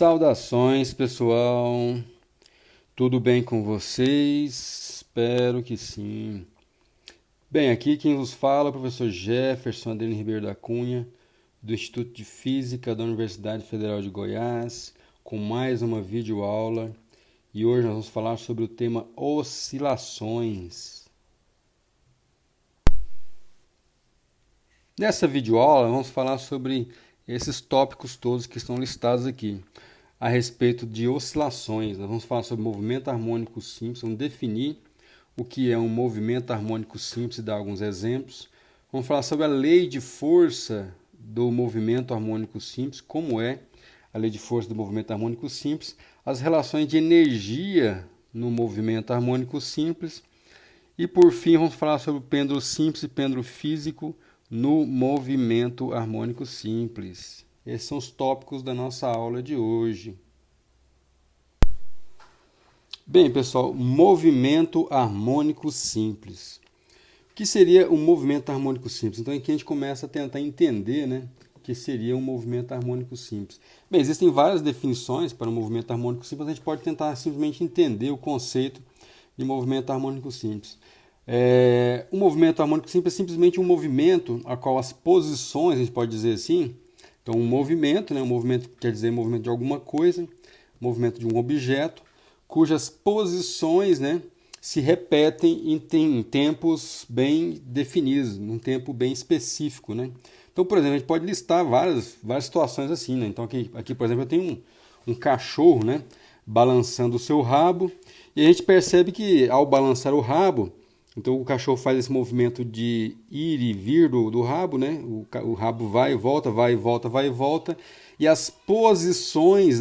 Saudações, pessoal. Tudo bem com vocês? Espero que sim. Bem, aqui quem vos fala é o professor Jefferson Adriano Ribeiro da Cunha, do Instituto de Física da Universidade Federal de Goiás, com mais uma videoaula. E hoje nós vamos falar sobre o tema oscilações. Nessa videoaula vamos falar sobre esses tópicos todos que estão listados aqui, a respeito de oscilações. Nós vamos falar sobre movimento harmônico simples, vamos definir o que é um movimento harmônico simples e dar alguns exemplos. Vamos falar sobre a lei de força do movimento harmônico simples, como é a lei de força do movimento harmônico simples, as relações de energia no movimento harmônico simples e, por fim, vamos falar sobre o pêndulo simples e pêndulo físico no movimento harmônico simples. Esses são os tópicos da nossa aula de hoje. Bem, pessoal, movimento harmônico simples. O que seria um movimento harmônico simples? Então aqui a gente começa a tentar entender, o que seria um movimento harmônico simples. Bem, existem várias definições para um movimento harmônico simples, a gente pode tentar simplesmente entender o conceito de movimento harmônico simples. Um movimento harmônico simples é simplesmente um movimento a qual as posições, a gente pode dizer assim, então um movimento quer dizer movimento de alguma coisa, movimento de um objeto, cujas posições se repetem em tempos bem definidos, num tempo bem específico. Então, por exemplo, a gente pode listar várias situações assim. Então, aqui, por exemplo, eu tenho um cachorro balançando o seu rabo, e a gente percebe que ao balançar o rabo, então o cachorro faz esse movimento de ir e vir do rabo, o rabo vai e volta, vai e volta, vai e volta, e as posições,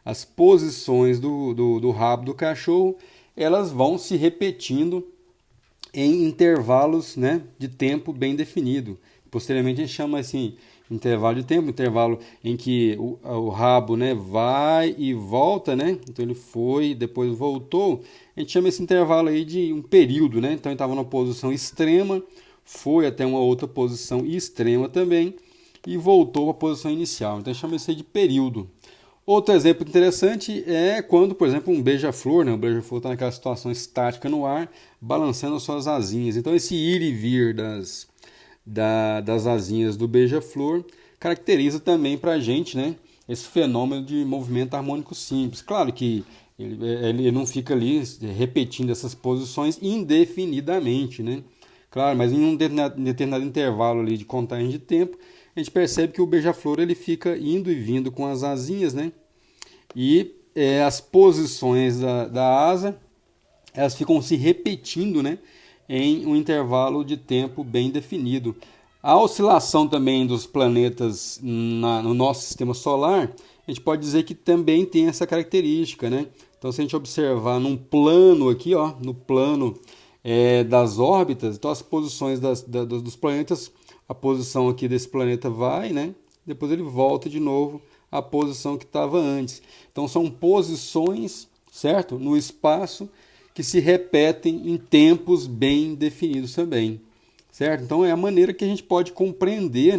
as posições do rabo do cachorro, elas vão se repetindo em intervalos de tempo bem definido. Posteriormente a gente chama assim, intervalo de tempo, intervalo em que o rabo vai e volta, então ele foi, depois voltou, a gente chama esse intervalo aí de um período, então ele estava numa posição extrema, foi até uma outra posição extrema também, e voltou para a posição inicial, então a gente chama isso aí de período. Outro exemplo interessante é quando, por exemplo, um beija-flor, o beija-flor está naquela situação estática no ar, balançando as suas asinhas, então esse ir e vir das asinhas do beija-flor caracteriza também para a gente esse fenômeno de movimento harmônico simples. Claro que ele não fica ali repetindo essas posições indefinidamente, Claro, mas em um determinado intervalo ali de contagem de tempo, a gente percebe que o beija-flor ele fica indo e vindo com as asinhas, E as posições da asa, elas ficam se repetindo, em um intervalo de tempo bem definido. A oscilação também dos planetas no nosso sistema solar, a gente pode dizer que também tem essa característica, Então, se a gente observar num plano aqui, no plano das órbitas, então as posições dos planetas, a posição aqui desse planeta vai, depois ele volta de novo à posição que estava antes. Então, são posições, certo? No espaço, que se repetem em tempos bem definidos também, certo? Então é a maneira que a gente pode compreender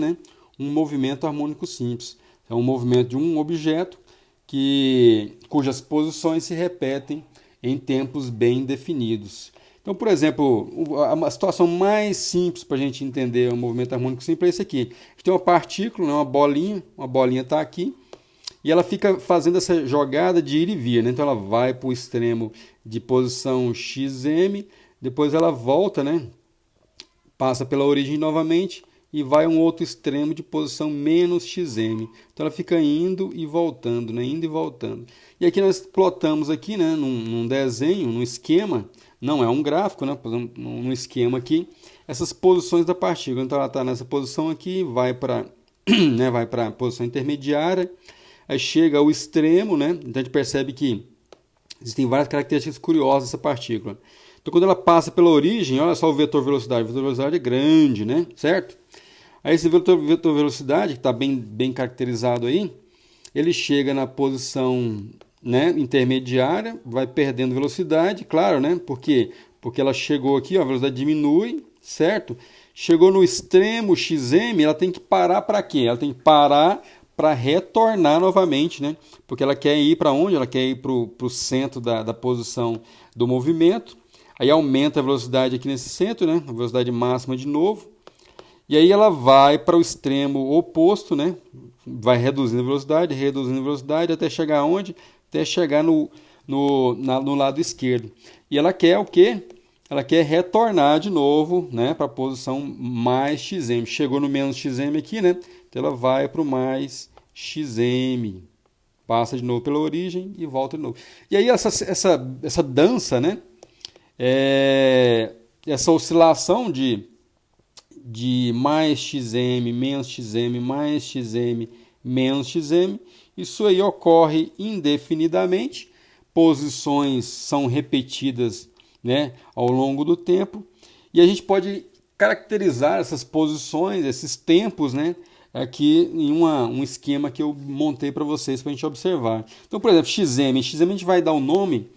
um movimento harmônico simples. É um movimento de um objeto cujas posições se repetem em tempos bem definidos. Então, por exemplo, a situação mais simples para a gente entender o movimento harmônico simples é esse aqui. A gente tem uma partícula, uma bolinha está aqui, e ela fica fazendo essa jogada de ir e vir. Então ela vai para o extremo de posição XM, depois ela volta, passa pela origem novamente e vai a um outro extremo de posição menos XM. Então ela fica indo e voltando, indo e voltando. E aqui nós plotamos aqui, num desenho, num esquema, não é um gráfico, num esquema aqui, essas posições da partícula. Então ela está nessa posição aqui, vai para a posição intermediária, aí chega ao extremo, então a gente percebe que existem várias características curiosas dessa partícula. Então quando ela passa pela origem, olha só o vetor velocidade. O vetor velocidade é grande, certo? Aí esse vetor velocidade, que está bem caracterizado aí, ele chega na posição intermediária, vai perdendo velocidade, claro, porque ela chegou aqui, a velocidade diminui, certo? Chegou no extremo XM, ela tem que parar para quê? Ela tem que parar para retornar novamente, né? Porque ela quer ir para onde? Ela quer ir para o centro da posição do movimento. Aí aumenta a velocidade aqui nesse centro, né? A velocidade máxima de novo. E aí ela vai para o extremo oposto, né? Vai reduzindo a velocidade, até chegar onde? Até chegar no lado esquerdo. E ela quer o quê? Ela quer retornar de novo, né, para a posição mais xm. Chegou no menos xm aqui, né? Então ela vai para o mais xm. Passa de novo pela origem e volta de novo. E aí essa dança, né? Essa oscilação de mais xm, menos xm, mais xm, menos xm, isso aí ocorre indefinidamente. Posições são repetidas, né, ao longo do tempo, e a gente pode caracterizar essas posições, esses tempos, né, aqui em um esquema que eu montei para vocês para a gente observar. Então, por exemplo, xm a gente vai dar o nome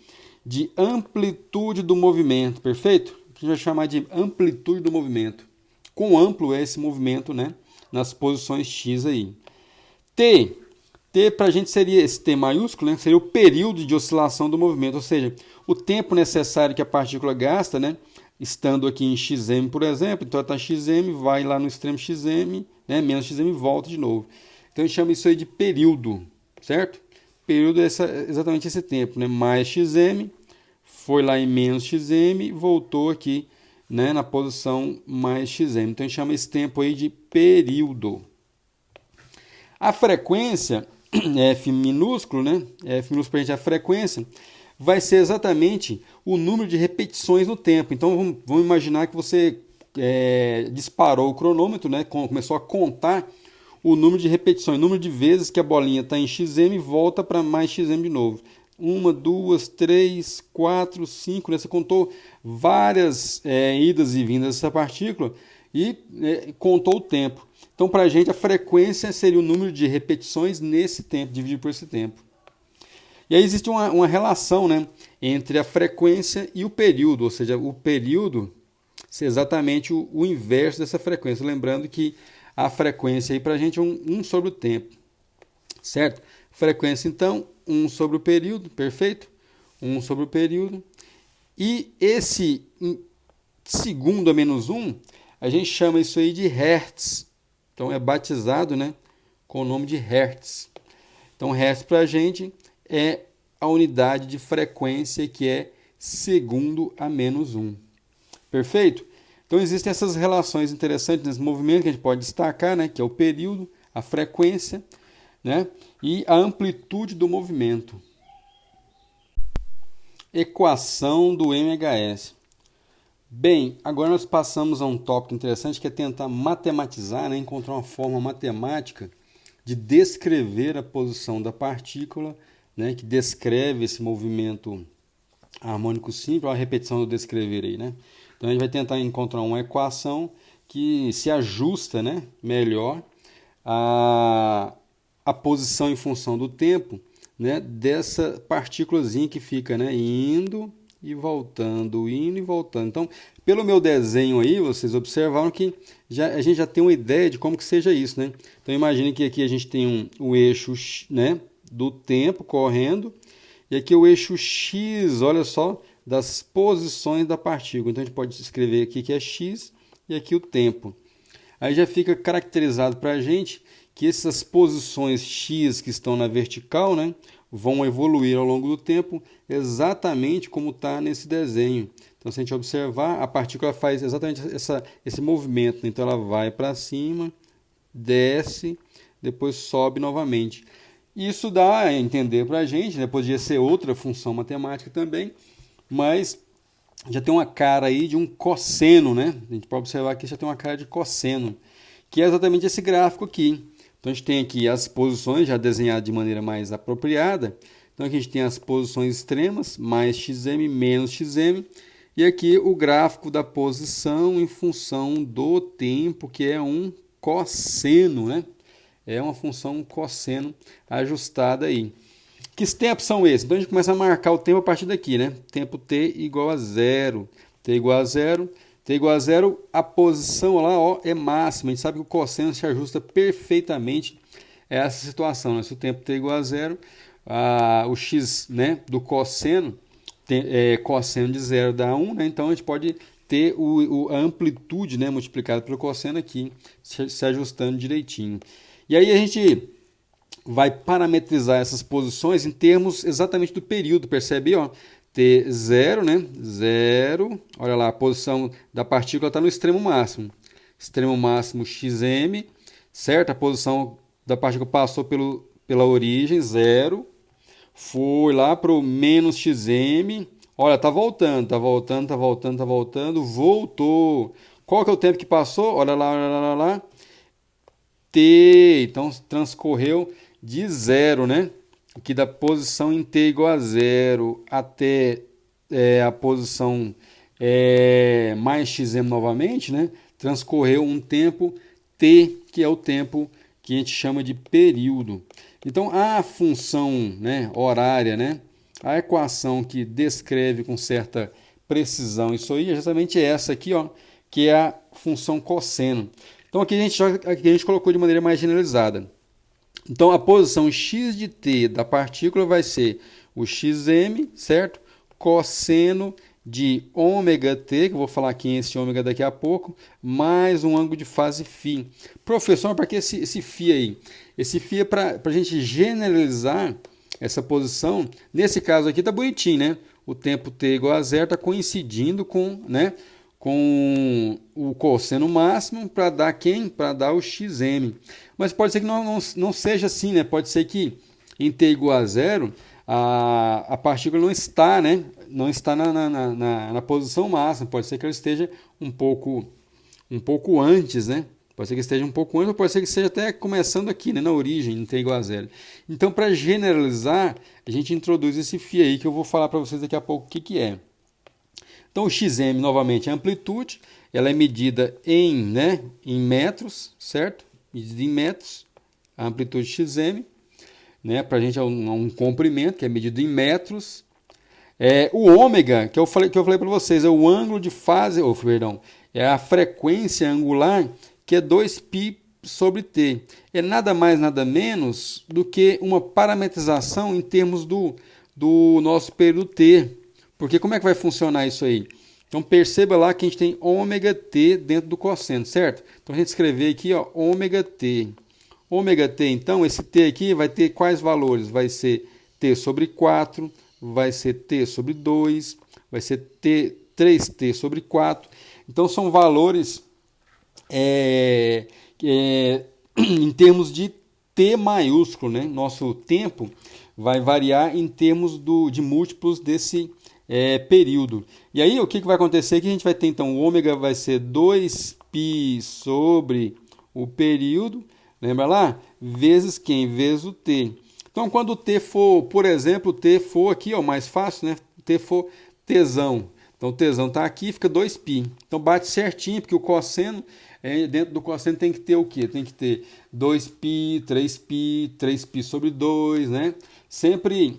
de amplitude do movimento, perfeito? Que a gente vai chamar de amplitude do movimento. Quão amplo é esse movimento, né, nas posições x aí. T para a gente seria esse T maiúsculo, né? Seria o período de oscilação do movimento, ou seja, o tempo necessário que a partícula gasta, né? Estando aqui em xm, por exemplo, então ela está xm, vai lá no extremo xm, né? Menos xm e volta de novo. Então a gente chama isso aí de período, certo? Período é exatamente esse tempo, né? Mais xm, foi lá em menos xm, voltou aqui, né? Na posição mais xm. Então a gente chama esse tempo aí de período. A frequência, F minúsculo, né? F minúsculo para a gente é a frequência, vai ser exatamente o número de repetições no tempo. Então vamos imaginar que você disparou o cronômetro, né? Começou a contar o número de repetições, o número de vezes que a bolinha está em xm e volta para mais xm de novo. 1, 2, 3, 4, 5, né? Você contou várias idas e vindas dessa partícula e contou o tempo. Então, para a gente, a frequência seria o número de repetições nesse tempo, dividido por esse tempo. E aí existe uma relação, né, entre a frequência e o período, ou seja, o período é exatamente o inverso dessa frequência. Lembrando que a frequência para a gente é 1 sobre o tempo, certo? Frequência, então, 1 sobre o período, perfeito? 1 sobre o período. E esse segundo a menos 1, a gente chama isso aí de hertz. Então é batizado, né, com o nome de hertz. Então hertz para a gente é a unidade de frequência que é segundo a menos 1. Perfeito? Então existem essas relações interessantes nesse movimento que a gente pode destacar, né, que é o período, a frequência, né, e a amplitude do movimento. Equação do MHS. Bem, agora nós passamos a um tópico interessante que é tentar matematizar, né, encontrar uma forma matemática de descrever a posição da partícula, né, que descreve esse movimento harmônico simples, a repetição do descrever aí, né? Então a gente vai tentar encontrar uma equação que se ajusta, né, melhor a posição em função do tempo, né, dessa partículazinha que fica, né, indo e voltando, indo e voltando. Então, pelo meu desenho aí, vocês observaram que a gente já tem uma ideia de como que seja isso, né? Então, imagine que aqui a gente tem o eixo, né, do tempo correndo, e aqui o eixo x, olha só, das posições da partícula. Então, a gente pode escrever aqui que é x e aqui o tempo. Aí já fica caracterizado para a gente que essas posições x que estão na vertical, né, vão evoluir ao longo do tempo exatamente como está nesse desenho. Então, se a gente observar, a partícula faz exatamente esse movimento. Então, ela vai para cima, desce, depois sobe novamente. Isso dá a entender para a gente, né? Podia ser outra função matemática também, mas já tem uma cara aí de um cosseno, né? A gente pode observar que já tem uma cara de cosseno, que é exatamente esse gráfico aqui. Então, a gente tem aqui as posições já desenhadas de maneira mais apropriada. Então, aqui a gente tem as posições extremas, mais xm, menos xm. E aqui o gráfico da posição em função do tempo, que é um cosseno, né? É uma função cosseno ajustada aí. Que tempos são esses? Então, a gente começa a marcar o tempo a partir daqui, né? Tempo t igual a zero. T igual a zero. T igual a zero, a posição lá, ó, é máxima. A gente sabe que o cosseno se ajusta perfeitamente é essa situação, né? Se o tempo t é igual a zero, o x, né, do cosseno, cosseno de zero dá 1, né? Então a gente pode ter a amplitude, né, multiplicada pelo cosseno aqui, se ajustando direitinho. E aí a gente vai parametrizar essas posições em termos exatamente do período, percebe? Ó, T0, né? 0, olha lá, a posição da partícula está no extremo máximo. Extremo máximo xm, certo? A posição da partícula passou pela origem, 0. Foi lá para o menos xm. Olha, tá voltando, voltou. Qual que é o tempo que passou? Olha lá. T, então transcorreu de 0, né? Aqui da posição em T igual a 0 até a posição mais xm novamente, né? Transcorreu um tempo T, que é o tempo que a gente chama de período. Então, a função, né, horária, né, a equação que descreve com certa precisão isso aí é justamente essa aqui, ó, que é a função cosseno. Então, aqui a gente colocou de maneira mais generalizada. Então, a posição x de t da partícula vai ser o xm, certo? Cosseno de ômega t, que eu vou falar aqui esse ômega daqui a pouco, mais um ângulo de fase φ. Professor, para que esse φ aí? Esse φ é para a gente generalizar essa posição. Nesse caso aqui tá bonitinho, né? O tempo t igual a zero está coincidindo com, né, com o cosseno máximo para dar quem? Para dar o xm. Mas pode ser que não seja assim, né? Pode ser que em t igual a zero a partícula não está, né? Não está na posição máxima. Pode ser que ela esteja um pouco antes, né? Pode ser que esteja um pouco antes, ou pode ser que esteja até começando aqui, né? Na origem, em t igual a zero. Então, para generalizar, a gente introduz esse φ aí que eu vou falar para vocês daqui a pouco o que é. Então, o xm, novamente, é a amplitude. Ela é medida em metros, certo? Medida em metros, a amplitude xm. Né? Para a gente é um comprimento, que é medido em metros. O ômega, que eu falei para vocês, é o ângulo de fase, é a frequência angular, que é 2π sobre t. É nada mais, nada menos do que uma parametrização em termos do nosso período t. Porque como é que vai funcionar isso aí? Então perceba lá que a gente tem ômega t dentro do cosseno, certo? Então a gente escrever aqui, ó, ômega t. Ômega t, então, esse t aqui vai ter quais valores? Vai ser t sobre 4, vai ser t sobre 2, vai ser 3t sobre 4. Então são valores em termos de t maiúsculo, né? Nosso tempo vai variar em termos de múltiplos desse período. E aí o que vai acontecer? Que a gente vai ter então o ômega vai ser 2π sobre o período, lembra lá? Vezes quem? Vezes o t. Então quando o t for, por exemplo, o t for aqui, ó, mais fácil, né? O t for tzão. Então o tzão está aqui, fica 2π. Então bate certinho, porque o cosseno, dentro do cosseno tem que ter o quê? Tem que ter 2π, 3π, 3π sobre 2, né? Sempre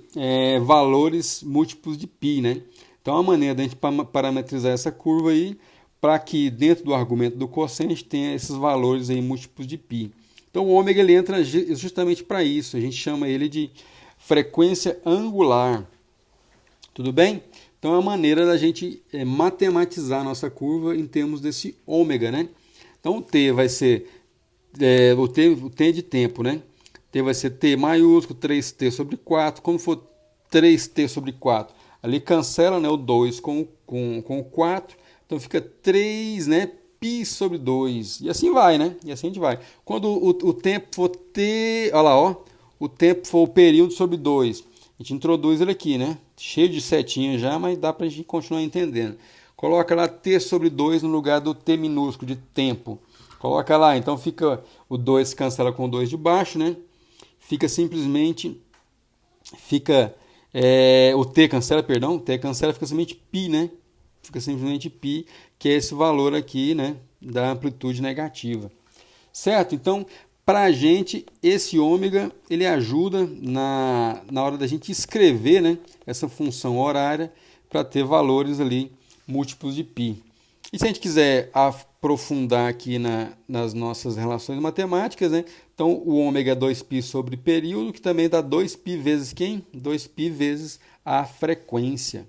valores múltiplos de π, né? Então a maneira da gente parametrizar essa curva aí, para que dentro do argumento do cosseno a gente tenha esses valores aí múltiplos de π. Então o ômega ele entra justamente para isso, a gente chama ele de frequência angular. Tudo bem? Então é uma maneira da gente matematizar a nossa curva em termos desse ômega, né? Então o t vai ser o t de tempo, né? T vai ser t maiúsculo, 3t sobre 4. Quando for 3t sobre 4, ali cancela, né, o 2 com o 4. Então fica 3, né, π sobre 2. E assim vai, né? E assim a gente vai. Quando o tempo for t, olha lá, ó, o tempo for o período sobre 2, a gente introduz ele aqui, né? Cheio de setinha já, mas dá para a gente continuar entendendo. Coloca lá t sobre 2 no lugar do t minúsculo de tempo. Coloca lá, então fica o 2 cancela com o 2 de baixo, né? Fica simplesmente, o t cancela, fica simplesmente π, né? Fica simplesmente π, que é esse valor aqui, né, da amplitude negativa. Certo? Então, para a gente, esse ômega, ele ajuda na hora da gente escrever, né, essa função horária para ter valores ali múltiplos de π. E se a gente quiser aprofundar aqui nas nossas relações matemáticas, né? Então, o ômega é 2π sobre período, que também dá 2π vezes quem? 2π vezes a frequência.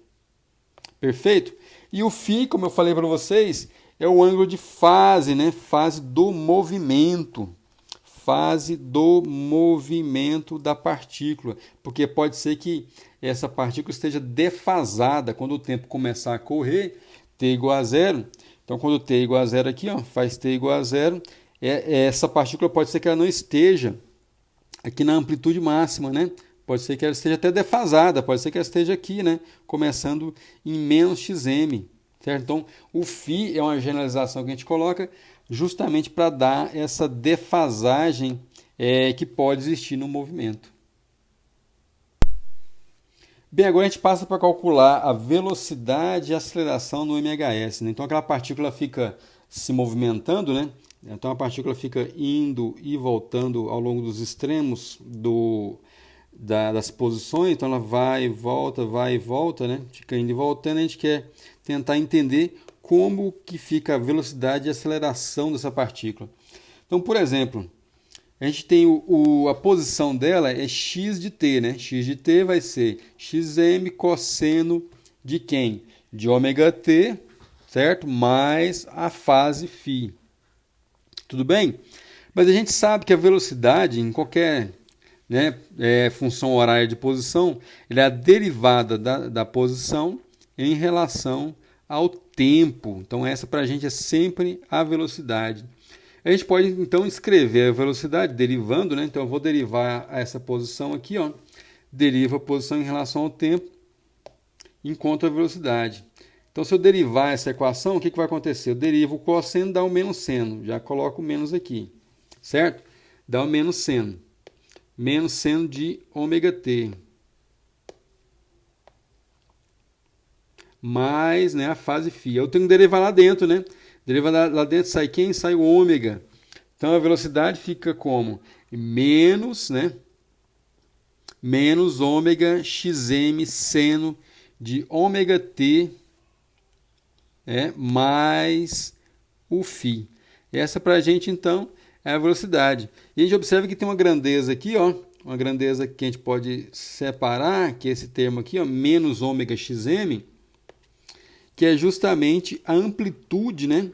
Perfeito? E o φ, como eu falei para vocês, é o ângulo de fase, né? Fase do movimento. Fase do movimento da partícula. Porque pode ser que essa partícula esteja defasada quando o tempo começar a correr, t igual a zero. Então, quando t igual a zero aqui, ó, faz t igual a zero, essa partícula pode ser que ela não esteja aqui na amplitude máxima, né? Pode ser que ela esteja até defasada, pode ser que ela esteja aqui, né? Começando em menos xm, certo? Então, o φ é uma generalização que a gente coloca justamente para dar essa defasagem que pode existir no movimento. Bem, agora a gente passa para calcular a velocidade e aceleração no MHS, né? Então, aquela partícula fica se movimentando, né? Então, a partícula fica indo e voltando ao longo dos extremos das posições. Então, ela vai e volta, né? Fica indo e voltando. A gente quer tentar entender como que fica a velocidade e aceleração dessa partícula. Então, por exemplo, a gente tem a posição dela é x de t, né? X de t vai ser xm cosseno de quem? De ômega t, certo? Mais a fase φ. Tudo bem? Mas a gente sabe que a velocidade em qualquer função horária de posição, ela é a derivada da posição em relação ao tempo. Então, essa para a gente é sempre a velocidade. A gente pode, então, escrever a velocidade derivando, né? Então, eu vou derivar essa posição aqui, ó. Deriva a posição em relação ao tempo, encontro a velocidade. Então, se eu derivar essa equação, o que vai acontecer? Eu derivo o cosseno, dá o menos seno. Já coloco o menos aqui, certo? Dá o menos seno. Menos seno de ômega t. Mais, né, a fase φ. Eu tenho que derivar lá dentro, né? Deriva lá dentro, sai quem? Sai o ômega. Então, a velocidade fica como? Menos, né? Menos ômega xm seno de ômega t, mais o φ. Essa para a gente, então, é a velocidade. E a gente observa que tem uma grandeza aqui, ó, uma grandeza que a gente pode separar, que é esse termo aqui, ó, menos ômega xm, que é justamente a amplitude, né,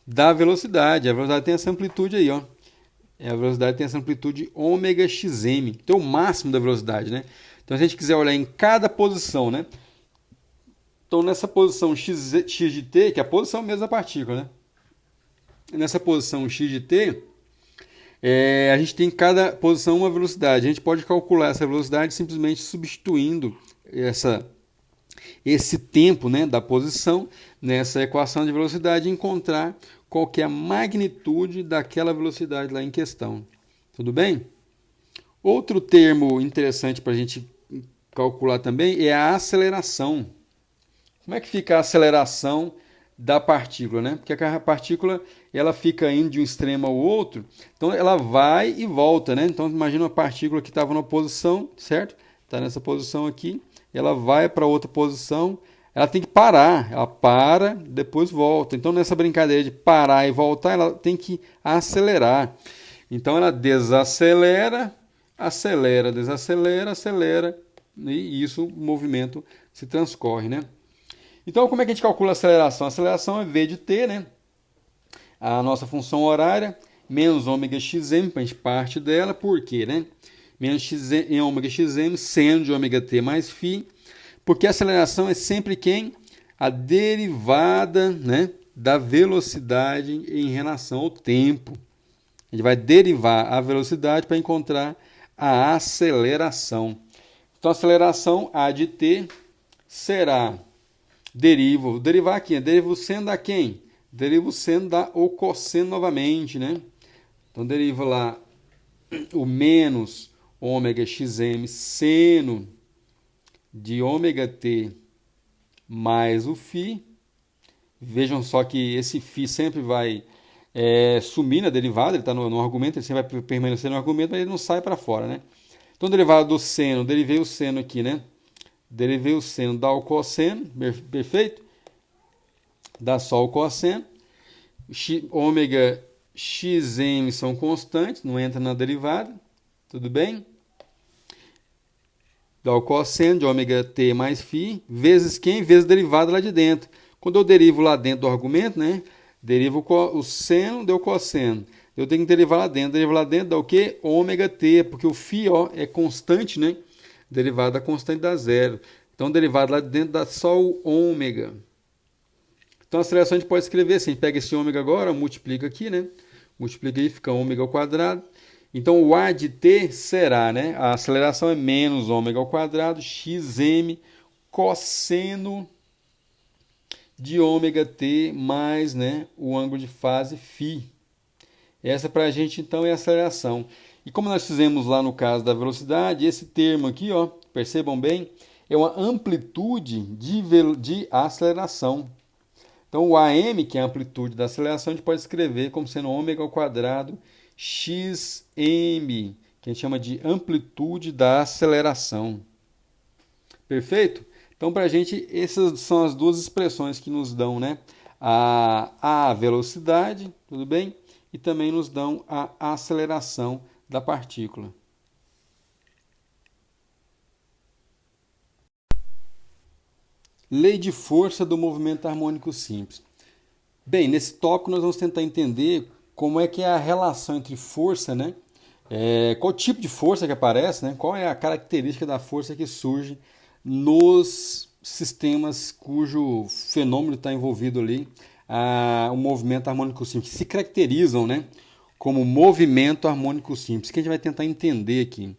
da velocidade. A velocidade tem essa amplitude aí, ó. A velocidade tem essa amplitude ômega xm. Então, o máximo da velocidade, né? Então, se a gente quiser olhar em cada posição, né? Então, nessa posição x de t, que é a posição mesmo da partícula, né? Nessa posição x de t, a gente tem em cada posição uma velocidade. A gente pode calcular essa velocidade simplesmente substituindo esse tempo, né, da posição nessa equação de velocidade e encontrar qual que é a magnitude daquela velocidade lá em questão. Tudo bem? Outro termo interessante para a gente calcular também é a aceleração. Como é que fica a aceleração da partícula, né? Porque a partícula ela fica indo de um extremo ao outro, então ela vai e volta, né? Então imagina uma partícula que estava numa posição, certo? Está nessa posição aqui, ela vai para outra posição, ela tem que parar, ela para, depois volta. Então nessa brincadeira de parar e voltar, ela tem que acelerar. Então ela desacelera, acelera, desacelera, acelera, e isso o movimento se transcorre, né? Então, como é que a gente calcula a aceleração? A aceleração é v de t, né? A nossa função horária, menos ômega xm, a gente parte dela, por quê, né? Menos em ômega xm, seno de ômega t mais φ, porque a aceleração é sempre quem? A derivada, né, da velocidade em relação ao tempo. A gente vai derivar a velocidade para encontrar a aceleração. Então, a aceleração A de t será... Vou derivar aqui, derivo o seno da quem? Derivo o seno da o cosseno novamente, né? Então, deriva lá o menos ômega xm seno de ômega t mais o φ. Vejam só que esse φ sempre vai sumir na derivada, ele está no argumento, ele sempre vai permanecer no argumento, mas ele não sai para fora, né? Então, derivada do seno, derivei o seno aqui, né? Derivei o seno, dá o cosseno, perfeito? dá só o cosseno. Ômega xm são constantes, não entra na derivada, tudo bem? Dá o cosseno de ômega t mais φ, vezes quem? Vezes a derivada lá de dentro. Quando eu derivo lá dentro do argumento, né? Derivo o seno, deu cosseno. Eu tenho que derivar lá dentro. Derivar lá dentro dá o quê? Ômega t, porque o φ ó, é constante, né? Derivada da constante dá zero. Então, derivado lá de dentro dá só o ômega. Então, a aceleração a gente pode escrever assim. Pega esse ômega agora, multiplica aqui, né? Multiplica aí, fica ômega ao quadrado. Então, o A de t será, né? A aceleração é menos ômega ao quadrado, xm cosseno de ômega t mais, né, o ângulo de fase φ. Essa para a gente, então, é a aceleração. E como nós fizemos lá no caso da velocidade, esse termo aqui, ó, percebam bem, é uma amplitude de aceleração. Então, o AM, que é a amplitude da aceleração, a gente pode escrever como sendo ômega ao quadrado xm, que a gente chama de amplitude da aceleração. Perfeito? Então, para a gente, essas são as duas expressões que nos dão, né, a velocidade, tudo bem? E também nos dão a aceleração da partícula. Lei de força do movimento harmônico simples. Bem, nesse tópico nós vamos tentar entender como é que é a relação entre força, né? Qual tipo de força que aparece, né? Qual é a característica da força que surge nos sistemas cujo fenômeno está envolvido ali, o movimento harmônico simples, que se caracterizam, né, como movimento harmônico simples, que a gente vai tentar entender aqui.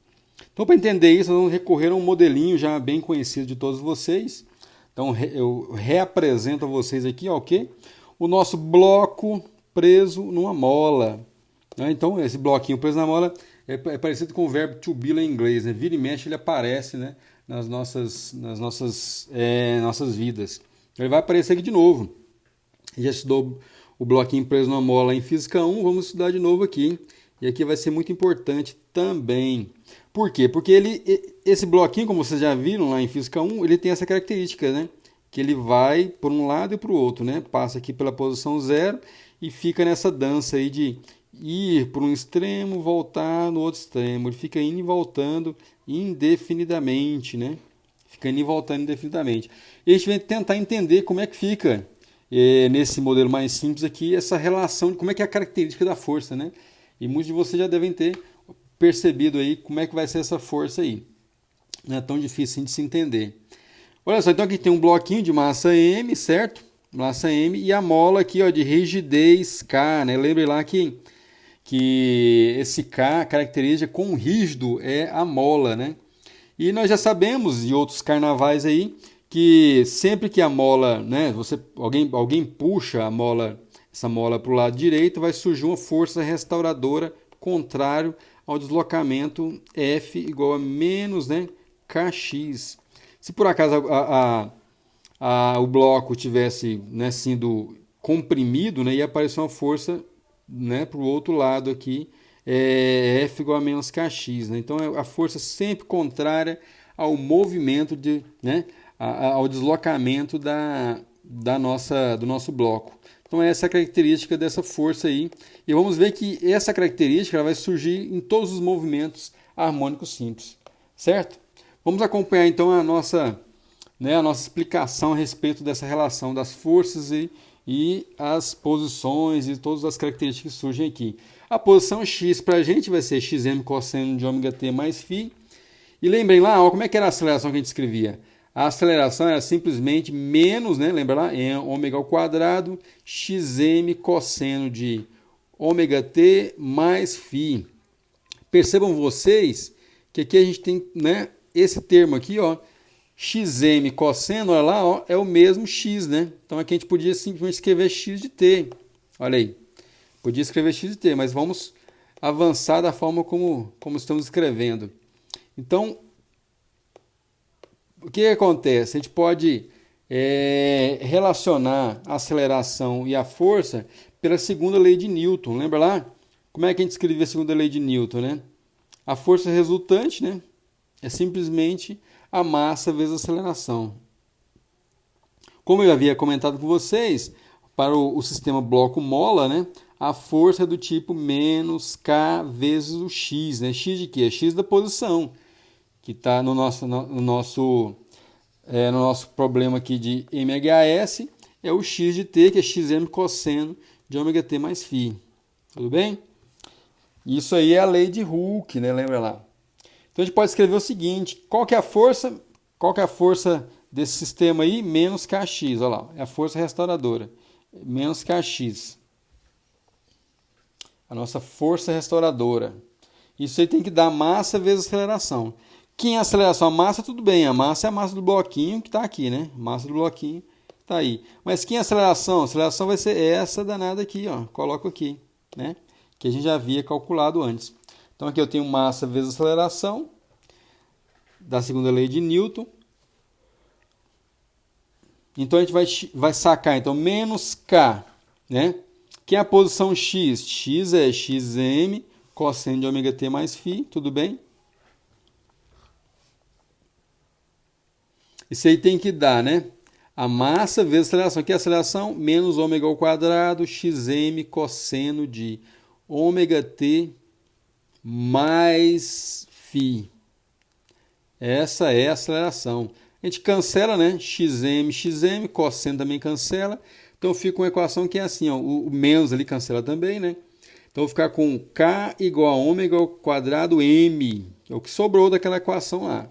Então, para entender isso, nós vamos recorrer a um modelinho já bem conhecido de todos vocês. Então, eu reapresento a vocês aqui, ó, okay? O nosso bloco preso numa mola. Né? Então, esse bloquinho preso na mola é parecido com o verbo to be lá em inglês. Né? Vira e mexe, ele aparece, né, nas nossas vidas. Ele vai aparecer aqui de novo. Já estudou o bloquinho preso numa mola em Física 1, vamos estudar de novo aqui. E aqui vai ser muito importante também. Por quê? Porque esse bloquinho, como vocês já viram lá em Física 1, ele tem essa característica, né? Que ele vai por um lado e para o outro, né? Passa aqui pela posição zero e fica nessa dança aí de ir para um extremo, voltar no outro extremo. Ele fica indo e voltando indefinidamente, né? Fica indo e voltando indefinidamente. E a gente vai tentar entender como é que fica, nesse modelo mais simples aqui, essa relação de como é que é a característica da força, né? E muitos de vocês já devem ter percebido aí como é que vai ser essa força aí. Não é tão difícil de se entender. Olha só, então aqui tem um bloquinho de massa M, certo? Massa M e a mola aqui, ó, de rigidez K, né? Lembre lá que esse K, característica quão rígido é a mola, né? E nós já sabemos de outros carnavais aí que sempre que a mola, né, alguém puxa essa mola para o lado direito, vai surgir uma força restauradora contrário ao deslocamento F igual a menos, né, Kx. Se por acaso o bloco tivesse, né, sido comprimido, né, ia aparecer uma força, né, para o outro lado aqui, F igual a menos Kx. Né? Então, a força sempre contrária ao movimento, né, ao deslocamento do nosso bloco. Então, essa é a característica dessa força aí. E vamos ver que essa característica ela vai surgir em todos os movimentos harmônicos simples. Certo? Vamos acompanhar, então, a nossa explicação a respeito dessa relação das forças e as posições e todas as características que surgem aqui. A posição X para a gente vai ser xm cosseno de ômega t mais φ. E lembrem lá, ó, como é que era a aceleração que a gente escrevia? A aceleração era simplesmente menos, né? Lembra lá? Ômega ao quadrado, xm cosseno de ômega t mais φ. Percebam vocês que aqui a gente tem, né, esse termo aqui, ó, xm cosseno, olha lá, ó, é o mesmo x, né? Então aqui a gente podia simplesmente escrever x de t. Olha aí. Podia escrever x de t, mas vamos avançar da forma como estamos escrevendo. Então, o que acontece? A gente pode relacionar a aceleração e a força pela segunda lei de Newton. Lembra lá? Como é que a gente escrevia a segunda lei de Newton, né? A força resultante, né, é simplesmente a massa vezes a aceleração. Como eu havia comentado com vocês, para o sistema bloco mola, né, a força é do tipo menos K vezes o X. Né? X de quê? X da posição, que está no nosso problema aqui de MHS, é o X de T, que é XM cosseno de ômega T mais φ. Tudo bem? Isso aí é a lei de Hooke, né? Lembra lá? Então a gente pode escrever o seguinte: qual que é a força? Qual que é a força desse sistema aí? Menos Kx, olha lá, é a força restauradora. Menos Kx. A nossa força restauradora. Isso aí tem que dar massa vezes aceleração. Quem é a aceleração? A massa, tudo bem, a massa é a massa do bloquinho que está aqui, né? Massa do bloquinho está aí. Mas quem é a aceleração? A aceleração vai ser essa danada aqui, ó. Coloco aqui, né? Que a gente já havia calculado antes. Então aqui eu tenho massa vezes aceleração, da segunda lei de Newton. Então a gente vai sacar, então, menos K, né? Que é a posição X? X é XM cosseno de ômega T mais φ, tudo bem? Isso aí tem que dar, né? A massa vezes a aceleração. Que é a aceleração? Menos ômega ao quadrado, XM cosseno de ômega T mais φ. Essa é a aceleração. A gente cancela, né? XM, cosseno também cancela. Então fica uma equação que é assim, ó, o menos ali cancela também, né? Então vou ficar com K igual a ômega ao quadrado M, que é o que sobrou daquela equação lá.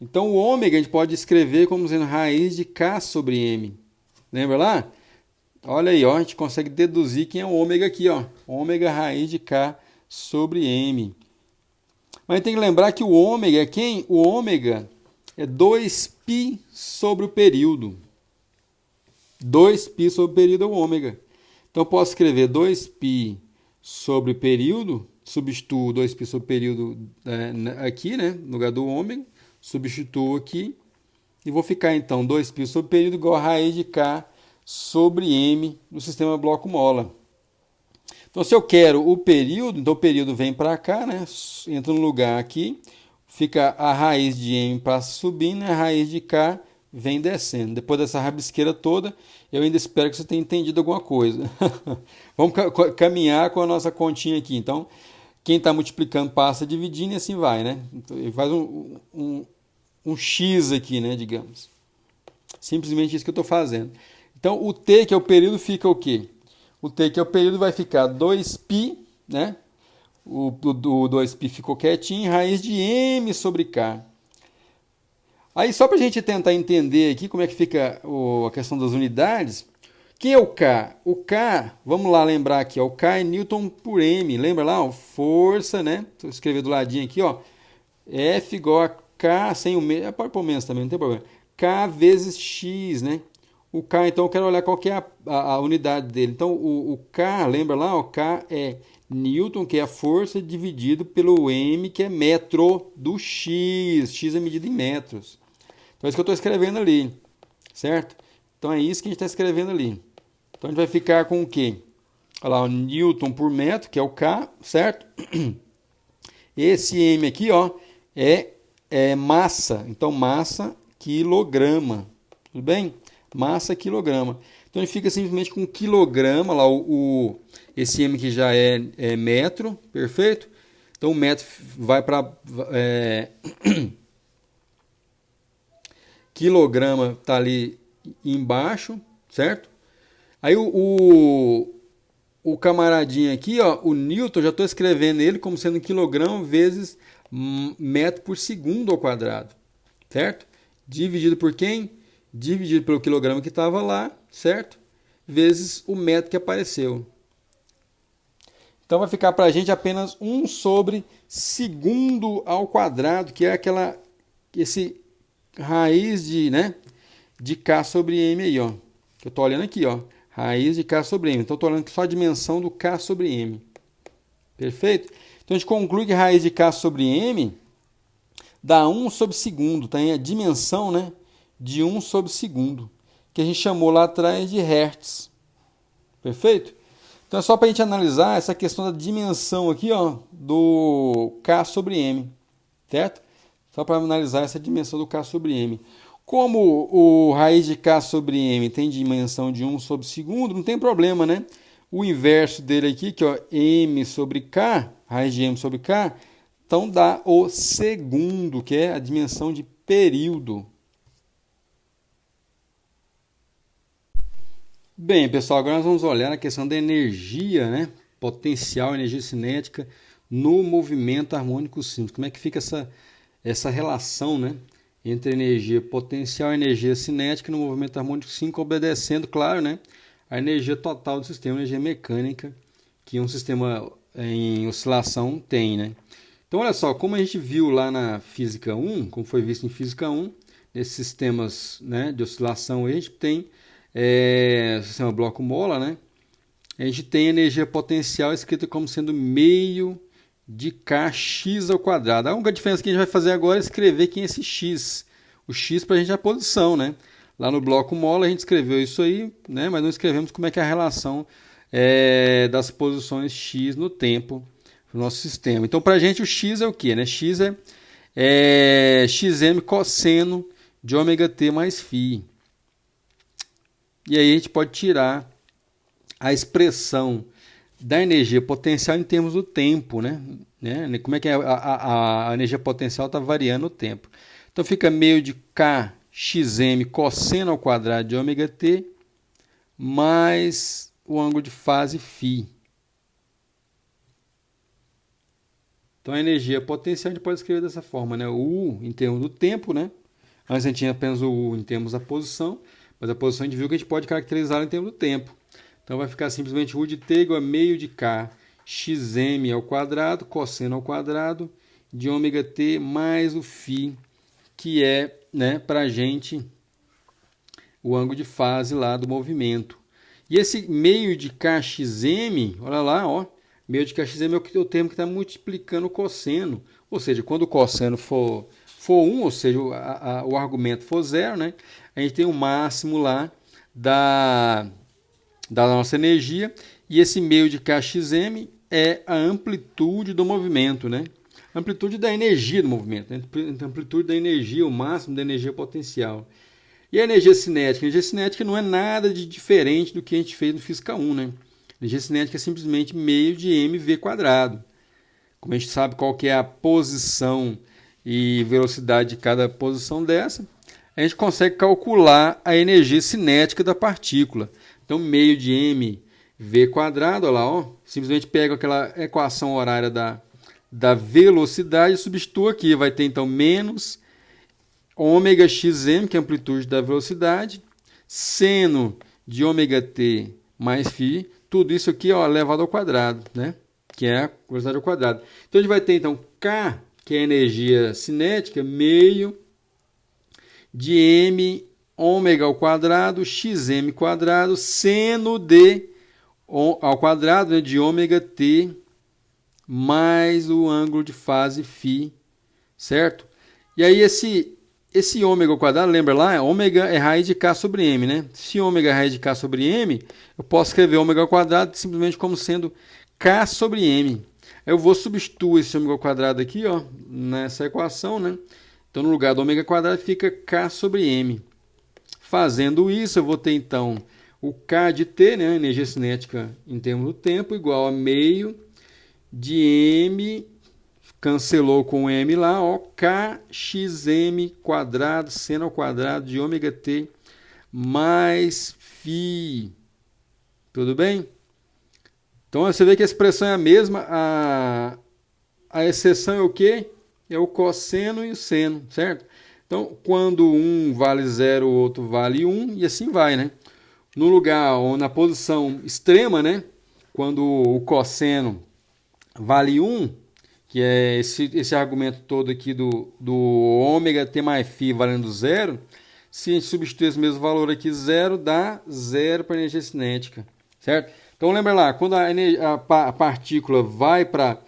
Então o ômega a gente pode escrever como sendo raiz de K sobre M. Lembra lá? Olha aí, ó, a gente consegue deduzir quem é o ômega aqui, ó. Ômega raiz de K sobre M. Mas tem que lembrar que o ômega é quem? O ômega é 2π sobre o período. 2π sobre o período é o ômega. Então eu posso escrever 2π sobre o período, substituo 2π sobre o período aqui, né, no lugar do ômega, substituo aqui e vou ficar então 2π sobre o período igual a raiz de K sobre M no sistema bloco-mola. Então se eu quero o período, então o período vem para cá, né, entra no lugar aqui, fica a raiz de M passa subindo e a raiz de K vem descendo. Depois dessa rabisqueira toda, eu ainda espero que você tenha entendido alguma coisa. Vamos caminhar com a nossa continha aqui. Então, quem está multiplicando passa dividindo e assim vai, né? Então, ele faz um X aqui, né, digamos. Simplesmente isso que eu estou fazendo. Então, o T, que é o período, fica o quê? O T, que é o período, vai ficar 2π, né? O 2π ficou quietinho, raiz de M sobre K. Aí, só para a gente tentar entender aqui como é que fica a questão das unidades, quem é o K? O K, vamos lá lembrar aqui, ó, o K é Newton por M, lembra lá? Ó, força, né? Vou escrever do ladinho aqui, ó, F igual a K, sem o menos, pode pôr menos também, não tem problema, K vezes X, né? O K, então, eu quero olhar qual que é a unidade dele. Então, o K, lembra lá? O K é Newton, que é a força, dividido pelo M, que é metro do X. X é medida em metros. Então, é isso que eu estou escrevendo ali, certo? Então, é isso que a gente está escrevendo ali. Então, a gente vai ficar com o quê? Olha lá, o Newton por metro, que é o K, certo? Esse M aqui, ó, é massa. Então, massa quilograma. Tudo bem? Massa quilograma. Então, ele fica simplesmente com quilograma, lá esse M que já é metro, perfeito? Então, o metro vai para... quilograma está ali embaixo, certo? Aí o camaradinho aqui, ó, o Newton, já estou escrevendo ele como sendo quilograma vezes metro por segundo ao quadrado, certo? Dividido por quem? Dividido pelo quilograma que estava lá, certo? Vezes o metro que apareceu. Então vai ficar para a gente apenas 1 sobre segundo ao quadrado, que é esse raiz de K sobre M aí, ó. Que eu estou olhando aqui, ó. Raiz de K sobre M. Então, estou olhando só a dimensão do K sobre M. Perfeito? Então, a gente conclui que raiz de K sobre M dá 1 sobre segundo. Tá aí a dimensão, né, de 1 sobre segundo. Que a gente chamou lá atrás de Hertz. Perfeito? Então, é só para a gente analisar essa questão da dimensão aqui, ó, do K sobre M. Certo? Só para analisar essa dimensão do K sobre M. Como o raiz de K sobre M tem dimensão de 1 sobre segundo, não tem problema, né? O inverso dele aqui, que é M sobre K, raiz de M sobre K, então dá o segundo, que é a dimensão de período. Bem, pessoal, agora nós vamos olhar a questão da energia, né? Potencial, energia cinética no movimento harmônico simples. Como é que fica essa relação, né? Entre energia potencial e energia cinética no movimento harmônico simples, obedecendo, claro, né? A energia total do sistema, a energia mecânica que um sistema em oscilação tem, né? Então, olha só, como a gente viu lá na Física 1, como foi visto em Física 1, nesses sistemas, né, de oscilação, a gente tem o sistema bloco-mola, né? A gente tem energia potencial escrita como sendo meio de kx ao quadrado. A única diferença que a gente vai fazer agora é escrever quem é esse x. O x para a gente é a posição, né? Lá no bloco-mola a gente escreveu isso aí, né? Mas não escrevemos como é que é a relação das posições x no tempo do nosso sistema. Então, para a gente o x é o quê? Né? X é xm cosseno de ômega t mais φ. E aí a gente pode tirar a expressão da energia potencial em termos do tempo, né? Como é que a energia potencial está variando o tempo. Então fica meio de kxm cosseno ao quadrado de ômega t mais o ângulo de fase φ. Então a energia potencial a gente pode escrever dessa forma, né? O U em termos do tempo, né? Antes a gente tinha apenas o U em termos da posição, mas a posição a gente viu que a gente pode caracterizá-la em termos do tempo. Então vai ficar simplesmente U de t igual a meio de k xm ao quadrado, cosseno ao quadrado, de ômega t mais o φ, que é, né, para a gente o ângulo de fase lá do movimento. E esse meio de kxm, olha lá, ó, meio de kxm é o termo que está multiplicando o cosseno. Ou seja, quando o cosseno for 1, ou seja, o argumento for 0, né, a gente tem o máximo lá da nossa energia, e esse meio de kxm é a amplitude do movimento, né? A amplitude da energia do movimento, né? A amplitude da energia, o máximo da energia potencial. E a energia cinética? A energia cinética não é nada de diferente do que a gente fez no Física 1, né? A energia cinética é simplesmente meio de mv quadrado. Como a gente sabe qual que é a posição e velocidade de cada posição dessa, a gente consegue calcular a energia cinética da partícula. Então, meio de mv quadrado, olha lá, ó, simplesmente pega aquela equação horária da velocidade e substitua aqui. Vai ter, então, menos ômega xm, que é a amplitude da velocidade, seno de ômega t mais φ, tudo isso aqui ó, elevado ao quadrado, né? Que é a velocidade ao quadrado. Então, a gente vai ter, então, K, que é a energia cinética, meio de m ômega ao quadrado, xm quadrado, seno de ao quadrado, né, de ômega t mais o ângulo de fase φ, certo? E aí esse ômega ao quadrado, lembra lá? Ômega é raiz de k sobre m, né? Se ômega é raiz de k sobre m, eu posso escrever ômega ao quadrado simplesmente como sendo k sobre m. Eu vou substituir esse ômega ao quadrado aqui, ó, nessa equação, né? Então, no lugar do ômega quadrado fica k sobre m. Fazendo isso, eu vou ter, então, o K de T, né, energia cinética em termos do tempo, igual a meio de M, cancelou com o M lá, ó, KXM quadrado, seno ao quadrado de ômega T mais φ. Tudo bem? Então, você vê que a expressão é a mesma, a exceção é o quê? É o cosseno e o seno, certo? Então, quando um vale 0, o outro vale 1, e assim vai, né? No lugar, ou na posição extrema, né? Quando o cosseno vale 1, que é esse argumento todo aqui do ômega t mais φ valendo 0, se a gente substituir esse mesmo valor aqui, 0, dá 0 para a energia cinética, certo? Então, lembra lá, quando a partícula vai para a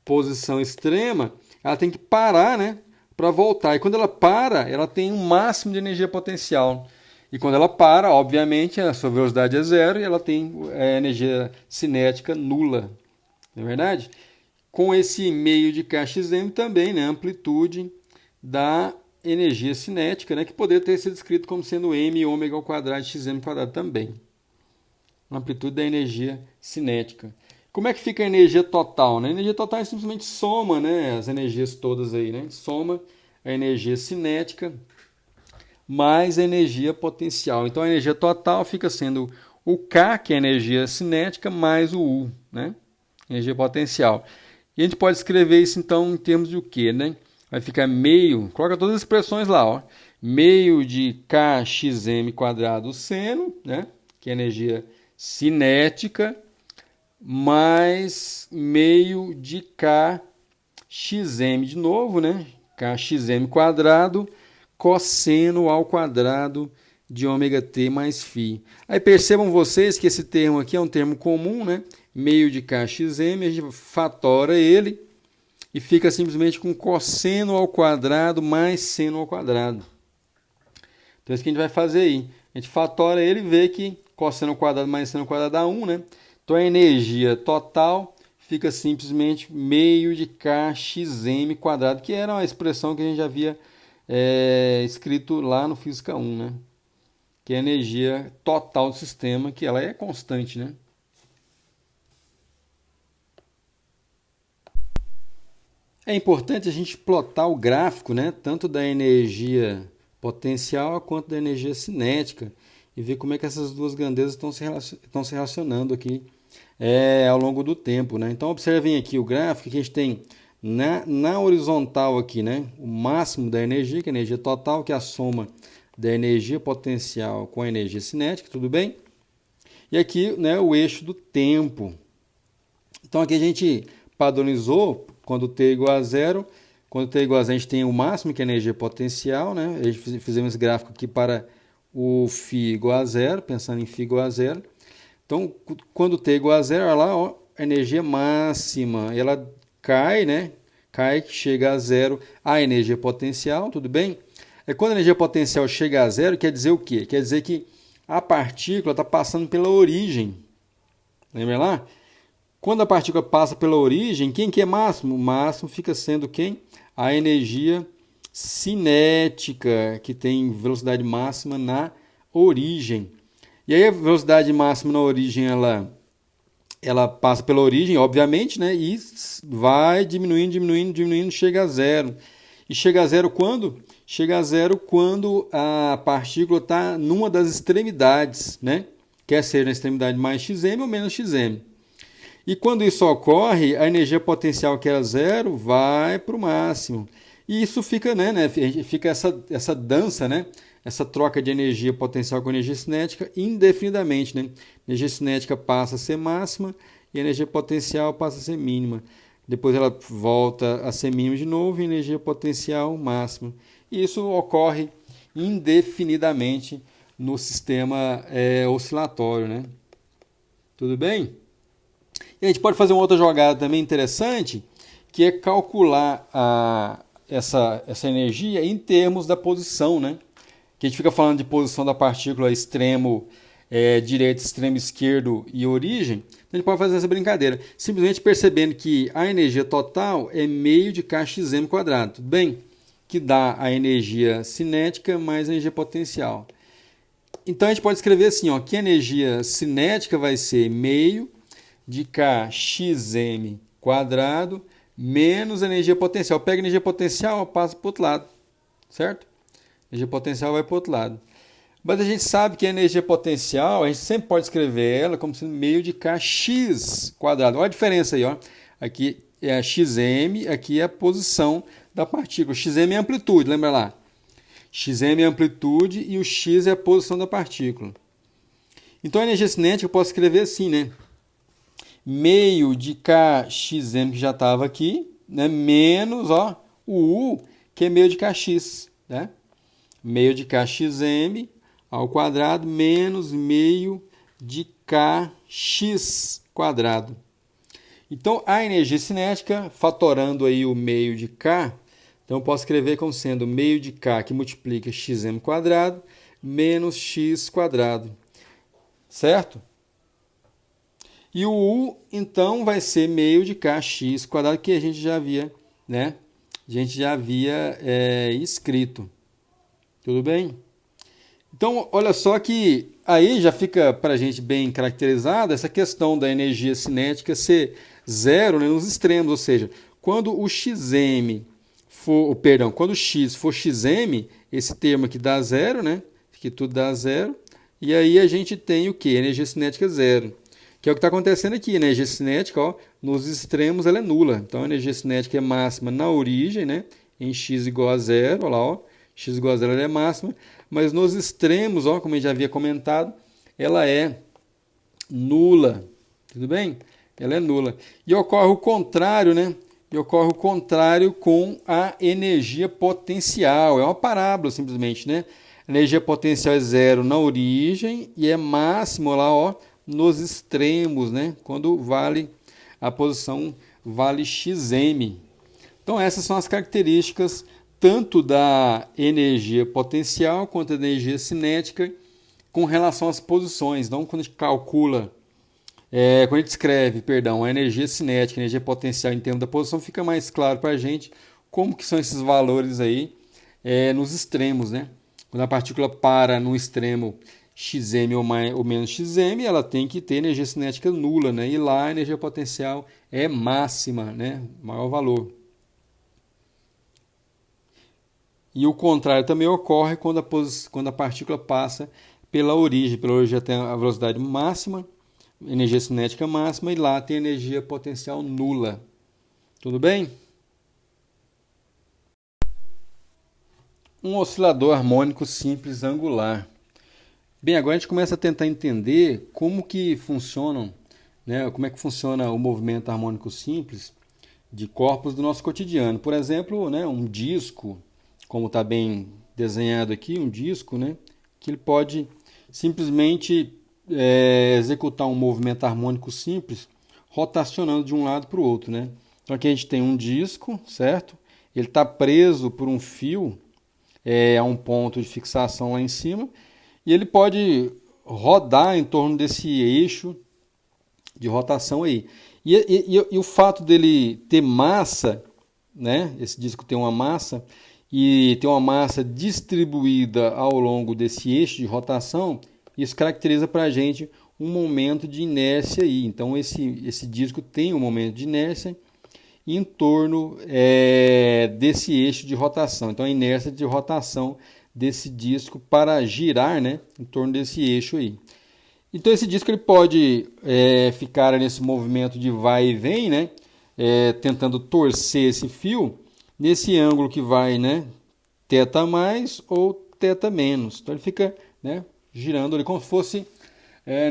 posição extrema, ela tem que parar, né? Para voltar. E quando ela para, ela tem um máximo de energia potencial. E quando ela para, obviamente, a sua velocidade é 0 e ela tem energia cinética nula. Não é verdade? Com esse meio de kxm também, né, a amplitude da energia cinética, né, que poderia ter sido escrito como sendo m ômega ao quadrado de xm quadrado também. A amplitude da energia cinética. Como é que fica a energia total? Né? A energia total é simplesmente soma, né, as energias todas aí, né? Soma a energia cinética mais a energia potencial. Então a energia total fica sendo o K, que é a energia cinética, mais o U, né? Energia potencial. E a gente pode escrever isso então em termos de o quê, né? Vai ficar meio, coloca todas as expressões lá, ó. Meio de Kxm quadrado seno, né? Que é a energia cinética, mais meio de Kxm de novo, né? Kxm quadrado cosseno ao quadrado de ômega t mais φ. Aí percebam vocês que esse termo aqui é um termo comum, né? Meio de Kxm, a gente fatora ele e fica simplesmente com cosseno ao quadrado mais seno ao quadrado. Então é isso que a gente vai fazer aí. A gente fatora ele e vê que cosseno ao quadrado mais seno ao quadrado dá 1, né? Então a energia total fica simplesmente meio de Kxm quadrado, que era uma expressão que a gente já havia escrito lá no Física 1, né? Que é a energia total do sistema, que ela é constante, né? É importante a gente plotar o gráfico, né? Tanto da energia potencial quanto da energia cinética e ver como é que essas duas grandezas estão se relacionando aqui ao longo do tempo, né? Então observem aqui o gráfico que a gente tem na horizontal aqui, né? O máximo da energia, que é a energia total, que é a soma da energia potencial com a energia cinética, tudo bem? E aqui, né, o eixo do tempo. Então aqui a gente padronizou quando t é igual a zero. Quando t é igual a zero, a gente tem o máximo, que é a energia potencial, né? A gente fizemos esse gráfico aqui para o φ igual a zero, pensando em φ igual a zero. Então, quando t é igual a zero, olha lá, ó, a energia máxima, ela cai, né? Cai, chega a zero a energia potencial, tudo bem? Quando a energia potencial chega a zero, quer dizer o quê? Quer dizer que a partícula está passando pela origem. Lembra lá? Quando a partícula passa pela origem, quem que é máximo? O máximo fica sendo quem? A energia cinética, que tem velocidade máxima na origem. E aí a velocidade máxima na origem, ela passa pela origem, obviamente, né? E vai diminuindo, diminuindo, diminuindo, chega a zero. E chega a zero quando? Chega a zero quando a partícula está numa das extremidades, né? Quer ser na extremidade mais xm ou menos xm. E quando isso ocorre, a energia potencial que era zero vai para o máximo. E isso fica, fica essa dança, né? Essa troca de energia potencial com energia cinética indefinidamente, né? A energia cinética passa a ser máxima e a energia potencial passa a ser mínima. Depois ela volta a ser mínima de novo e energia potencial máxima. E isso ocorre indefinidamente no sistema oscilatório, né? Tudo bem? E a gente pode fazer uma outra jogada também interessante, que é calcular essa energia em termos da posição, né? Que a gente fica falando de posição da partícula extremo direito, extremo esquerdo e origem. Então a gente pode fazer essa brincadeira, simplesmente percebendo que a energia total é meio de Kxm quadrado, tudo bem? Que dá a energia cinética mais a energia potencial. Então a gente pode escrever assim, ó, que a energia cinética vai ser meio de Kxm quadrado menos a energia potencial. Pega a energia potencial, passa para o outro lado, certo? A energia potencial vai para o outro lado. Mas a gente sabe que a energia potencial, a gente sempre pode escrever ela como sendo meio de Kx quadrado. Olha a diferença aí, ó. Aqui é a Xm, aqui é a posição da partícula. Xm é a amplitude, lembra lá? Xm é a amplitude e o x é a posição da partícula. Então a energia cinética eu posso escrever assim, né? Meio de Kxm, que já estava aqui, né? Menos ó, o U, que é meio de Kx, né? Meio de Kxm ao quadrado menos meio de Kx quadrado. Então, a energia cinética, fatorando aí o meio de K, então eu posso escrever como sendo meio de K que multiplica Xm quadrado menos x quadrado, certo? E o U, então, vai ser meio de Kx quadrado, que a gente já havia, né, a gente já havia escrito. Tudo bem? Então, olha só que aí já fica para a gente bem caracterizada essa questão da energia cinética ser zero, né, nos extremos, ou seja, quando o xm quando o x for xm, esse termo aqui dá zero, né, que tudo dá zero, e aí a gente tem o que? Energia cinética zero, que é o que está acontecendo aqui, né? Energia cinética, ó, nos extremos ela é nula, então a energia cinética é máxima na origem, né, em x igual a zero, olha lá, ó, x igual a zero ela é máxima, mas nos extremos, ó, como eu já havia comentado, ela é nula. Tudo bem? Ela é nula. E ocorre o contrário, né? E ocorre o contrário com a energia potencial. É uma parábola, simplesmente, né? A energia potencial é zero na origem e é máximo lá, ó, nos extremos, né? Quando vale a posição vale xm. Então essas são as características tanto da energia potencial quanto da energia cinética com relação às posições. Então, quando a gente calcula, quando a gente escreve, perdão, a energia cinética, a energia potencial em termos da posição, fica mais claro para a gente como que são esses valores aí nos extremos, né? Quando a partícula para no extremo xm ou menos xm, ela tem que ter energia cinética nula, né? E lá a energia potencial é máxima, né? Maior valor. E o contrário também ocorre quando a partícula passa pela origem. Pela origem tem a velocidade máxima, energia cinética máxima, e lá tem energia potencial nula. Tudo bem? Um oscilador harmônico simples angular. Bem, agora a gente começa a tentar entender como que funcionam, né, como é que funciona o movimento harmônico simples de corpos do nosso cotidiano. Por exemplo, né, um disco, como está bem desenhado aqui, um disco, né, que ele pode simplesmente executar um movimento harmônico simples rotacionando de um lado para o outro, né? Então aqui a gente tem um disco, certo? Ele está preso por um fio a um ponto de fixação lá em cima e ele pode rodar em torno desse eixo de rotação aí. E o fato dele ter massa, né? Esse disco tem uma massa e tem uma massa distribuída ao longo desse eixo de rotação, isso caracteriza para a gente um momento de inércia aí. Então esse disco tem um momento de inércia em torno desse eixo de rotação. Então a inércia de rotação desse disco para girar, né, em torno desse eixo aí. Então esse disco ele pode ficar nesse movimento de vai e vem, né, tentando torcer esse fio nesse ângulo que vai, né, θ mais ou θ menos. Então ele fica, né, girando ali como se fosse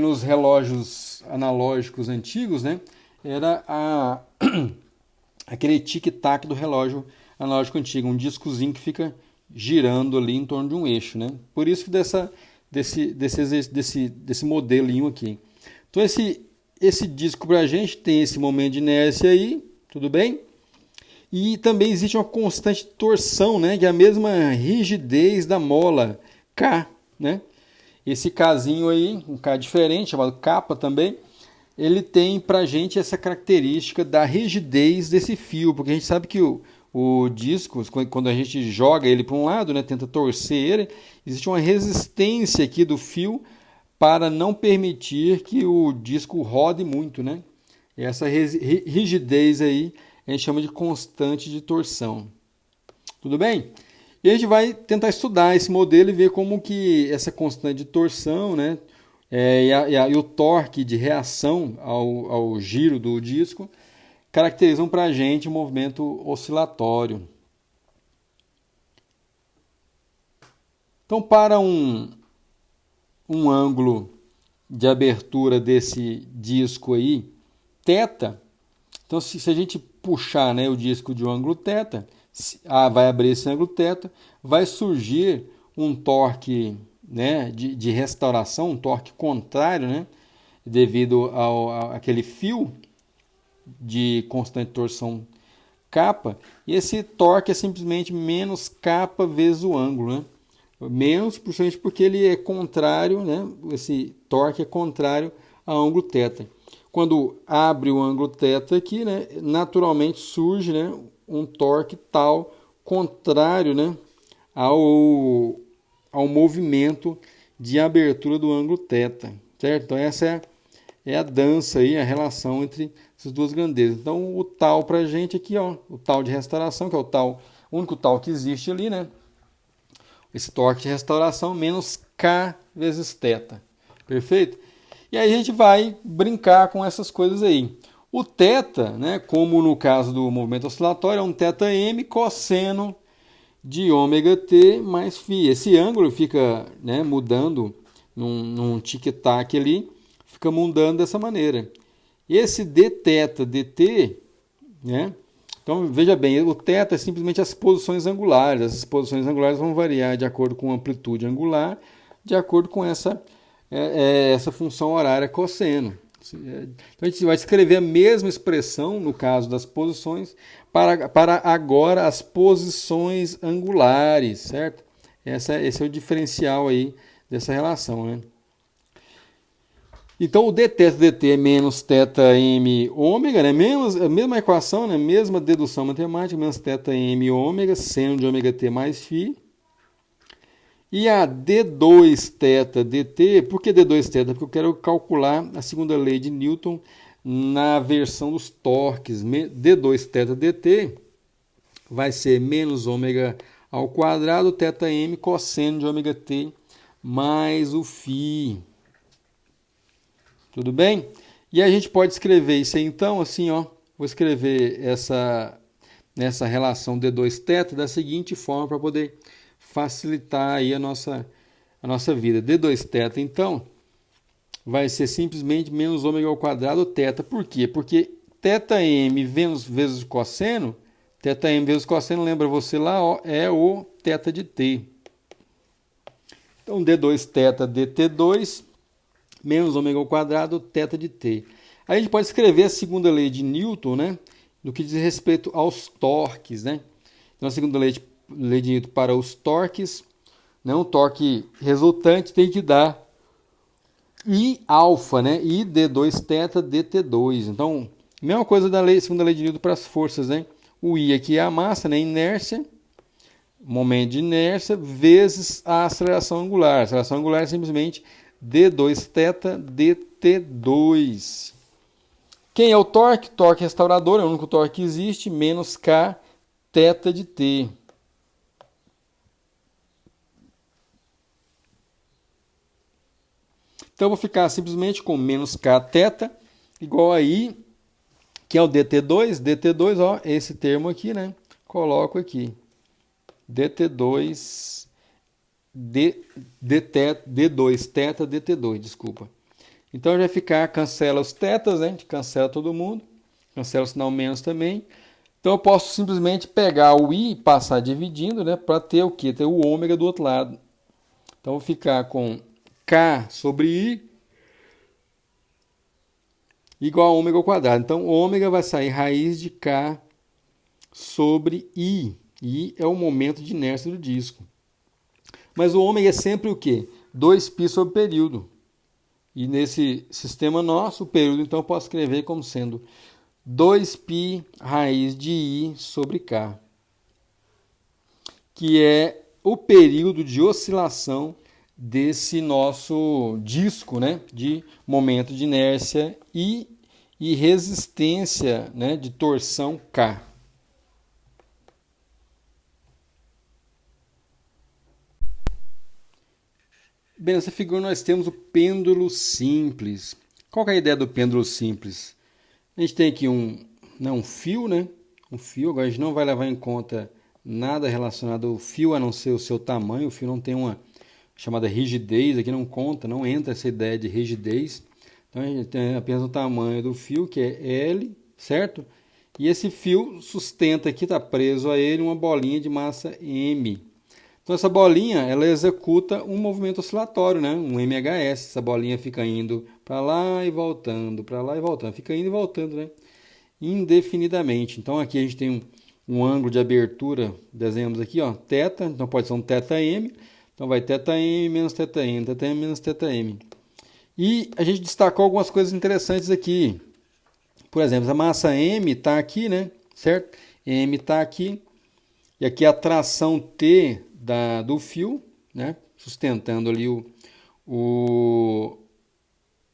nos relógios analógicos antigos, né, era aquele tic-tac do relógio analógico antigo, um discozinho que fica girando ali em torno de um eixo, né? Por isso que desse modelinho aqui. Então esse disco para a gente tem esse momento de inércia aí, tudo bem? E também existe uma constante torção, né? Que é a mesma rigidez da mola K, né? Esse Kzinho aí, um K diferente, chamado K também, ele tem para a gente essa característica da rigidez desse fio, porque a gente sabe que o disco, quando a gente joga ele para um lado, né, tenta torcer ele, existe uma resistência aqui do fio para não permitir que o disco rode muito, né? E essa rigidez aí a gente chama de constante de torção. Tudo bem? E a gente vai tentar estudar esse modelo e ver como que essa constante de torção, né, e o torque de reação ao giro do disco caracterizam para a gente o movimento oscilatório. Então, para um ângulo de abertura desse disco aí, θ, então se a gente puxar, né, o disco de um ângulo θ, vai abrir esse ângulo θ, vai surgir um torque, né, de restauração, um torque contrário, né, devido àquele fio de constante torção K, e esse torque é simplesmente menos K vezes o ângulo, né? Menos, principalmente porque ele é contrário, né? Esse torque é contrário ao ângulo θ. Quando abre o ângulo θ aqui, né, naturalmente surge, né, um torque tal contrário, né, ao movimento de abertura do ângulo θ, certo? Então essa é a dança aí, a relação entre essas duas grandezas. Então o tal para a gente aqui, ó, o tal de restauração, que é o único tal que existe ali, né? Esse torque de restauração menos K vezes θ. Perfeito? E aí a gente vai brincar com essas coisas aí. O θ, né, como no caso do movimento oscilatório, é um θm cosseno de ômega t mais φ. Esse ângulo fica, né, mudando num tic-tac ali, fica mudando dessa maneira. Esse dθ dt, né? Então veja bem, o θ é simplesmente as posições angulares. Essas posições angulares vão variar de acordo com a amplitude angular, de acordo com essa função horária cosseno. Então a gente vai escrever a mesma expressão no caso das posições para agora as posições angulares, certo? Esse é o diferencial aí dessa relação, né? Então o dθ dt é menos θm ômega, né? A mesma equação, né? Mesma dedução matemática, menos θm ômega, seno de ômega t mais φ. E a d2θ dt, por que d2θ? Porque eu quero calcular a segunda lei de Newton na versão dos torques. d2θ dt vai ser menos ômega ao quadrado, θm cosseno de ômega t mais o φ. Tudo bem? E a gente pode escrever isso aí, então, assim, ó. Vou escrever nessa relação d2θ da seguinte forma para poder facilitar aí a nossa vida. d2θ, então, vai ser simplesmente menos ômega ao quadrado θ. Por quê? Porque θm vezes o cosseno, θm vezes o cosseno, lembra você lá, ó, é o θ de t. Então, d2θ dt2 menos ômega ao quadrado θ de t. Aí a gente pode escrever a segunda lei de Newton, né, no que diz respeito aos torques, né? Então a segunda lei de Newton para os torques, né, um torque resultante tem que dar I alfa, né, I d2θ dt2. Então, mesma coisa da segunda lei de Newton para as forças, né? O I aqui é a massa, né, inércia, momento de inércia, vezes a aceleração angular. A aceleração angular é simplesmente d2θ dt2. Quem é o torque? Torque restaurador, é o único torque que existe, menos K θ de t. Então eu vou ficar simplesmente com menos K θ igual a I, que é o dt2. dt2, ó, esse termo aqui, né? Coloco aqui. dt2 d2θ dt2, desculpa. Então já vai ficar, cancela os tetas, né? A gente cancela todo mundo, cancela o sinal menos também. Então eu posso simplesmente pegar o i e passar dividindo, né? Para ter o quê? Ter o ômega do outro lado. Então eu vou ficar com k sobre i igual a ômega ao quadrado. Então ômega vai sair raiz de k sobre i. I é o momento de inércia do disco. Mas o ômega é sempre o quê? 2π sobre período. E nesse sistema nosso, o período, então, eu posso escrever como sendo 2π raiz de I sobre K, que é o período de oscilação desse nosso disco, né, de momento de inércia I e resistência, né, de torção K. Bem, nessa figura nós temos o pêndulo simples. Qual que é a ideia do pêndulo simples? A gente tem aqui um fio, né? Um fio. Agora a gente não vai levar em conta nada relacionado ao fio, a não ser o seu tamanho. O fio não tem uma chamada rigidez, aqui não conta, não entra essa ideia de rigidez. Então a gente tem apenas o tamanho do fio, que é L, certo? E esse fio sustenta aqui, está preso a ele, uma bolinha de massa M. Então essa bolinha, ela executa um movimento oscilatório, né? Um MHS. Essa bolinha fica indo para lá e voltando, para lá e voltando. Fica indo e voltando, né? Indefinidamente. Então aqui a gente tem um ângulo de abertura, desenhamos aqui, ó, θ. Então pode ser um θm. Então vai θm menos θm, θm menos θm. E a gente destacou algumas coisas interessantes aqui. Por exemplo, a massa M está aqui, né? Certo? M está aqui, e aqui a tração T do fio, né? Sustentando ali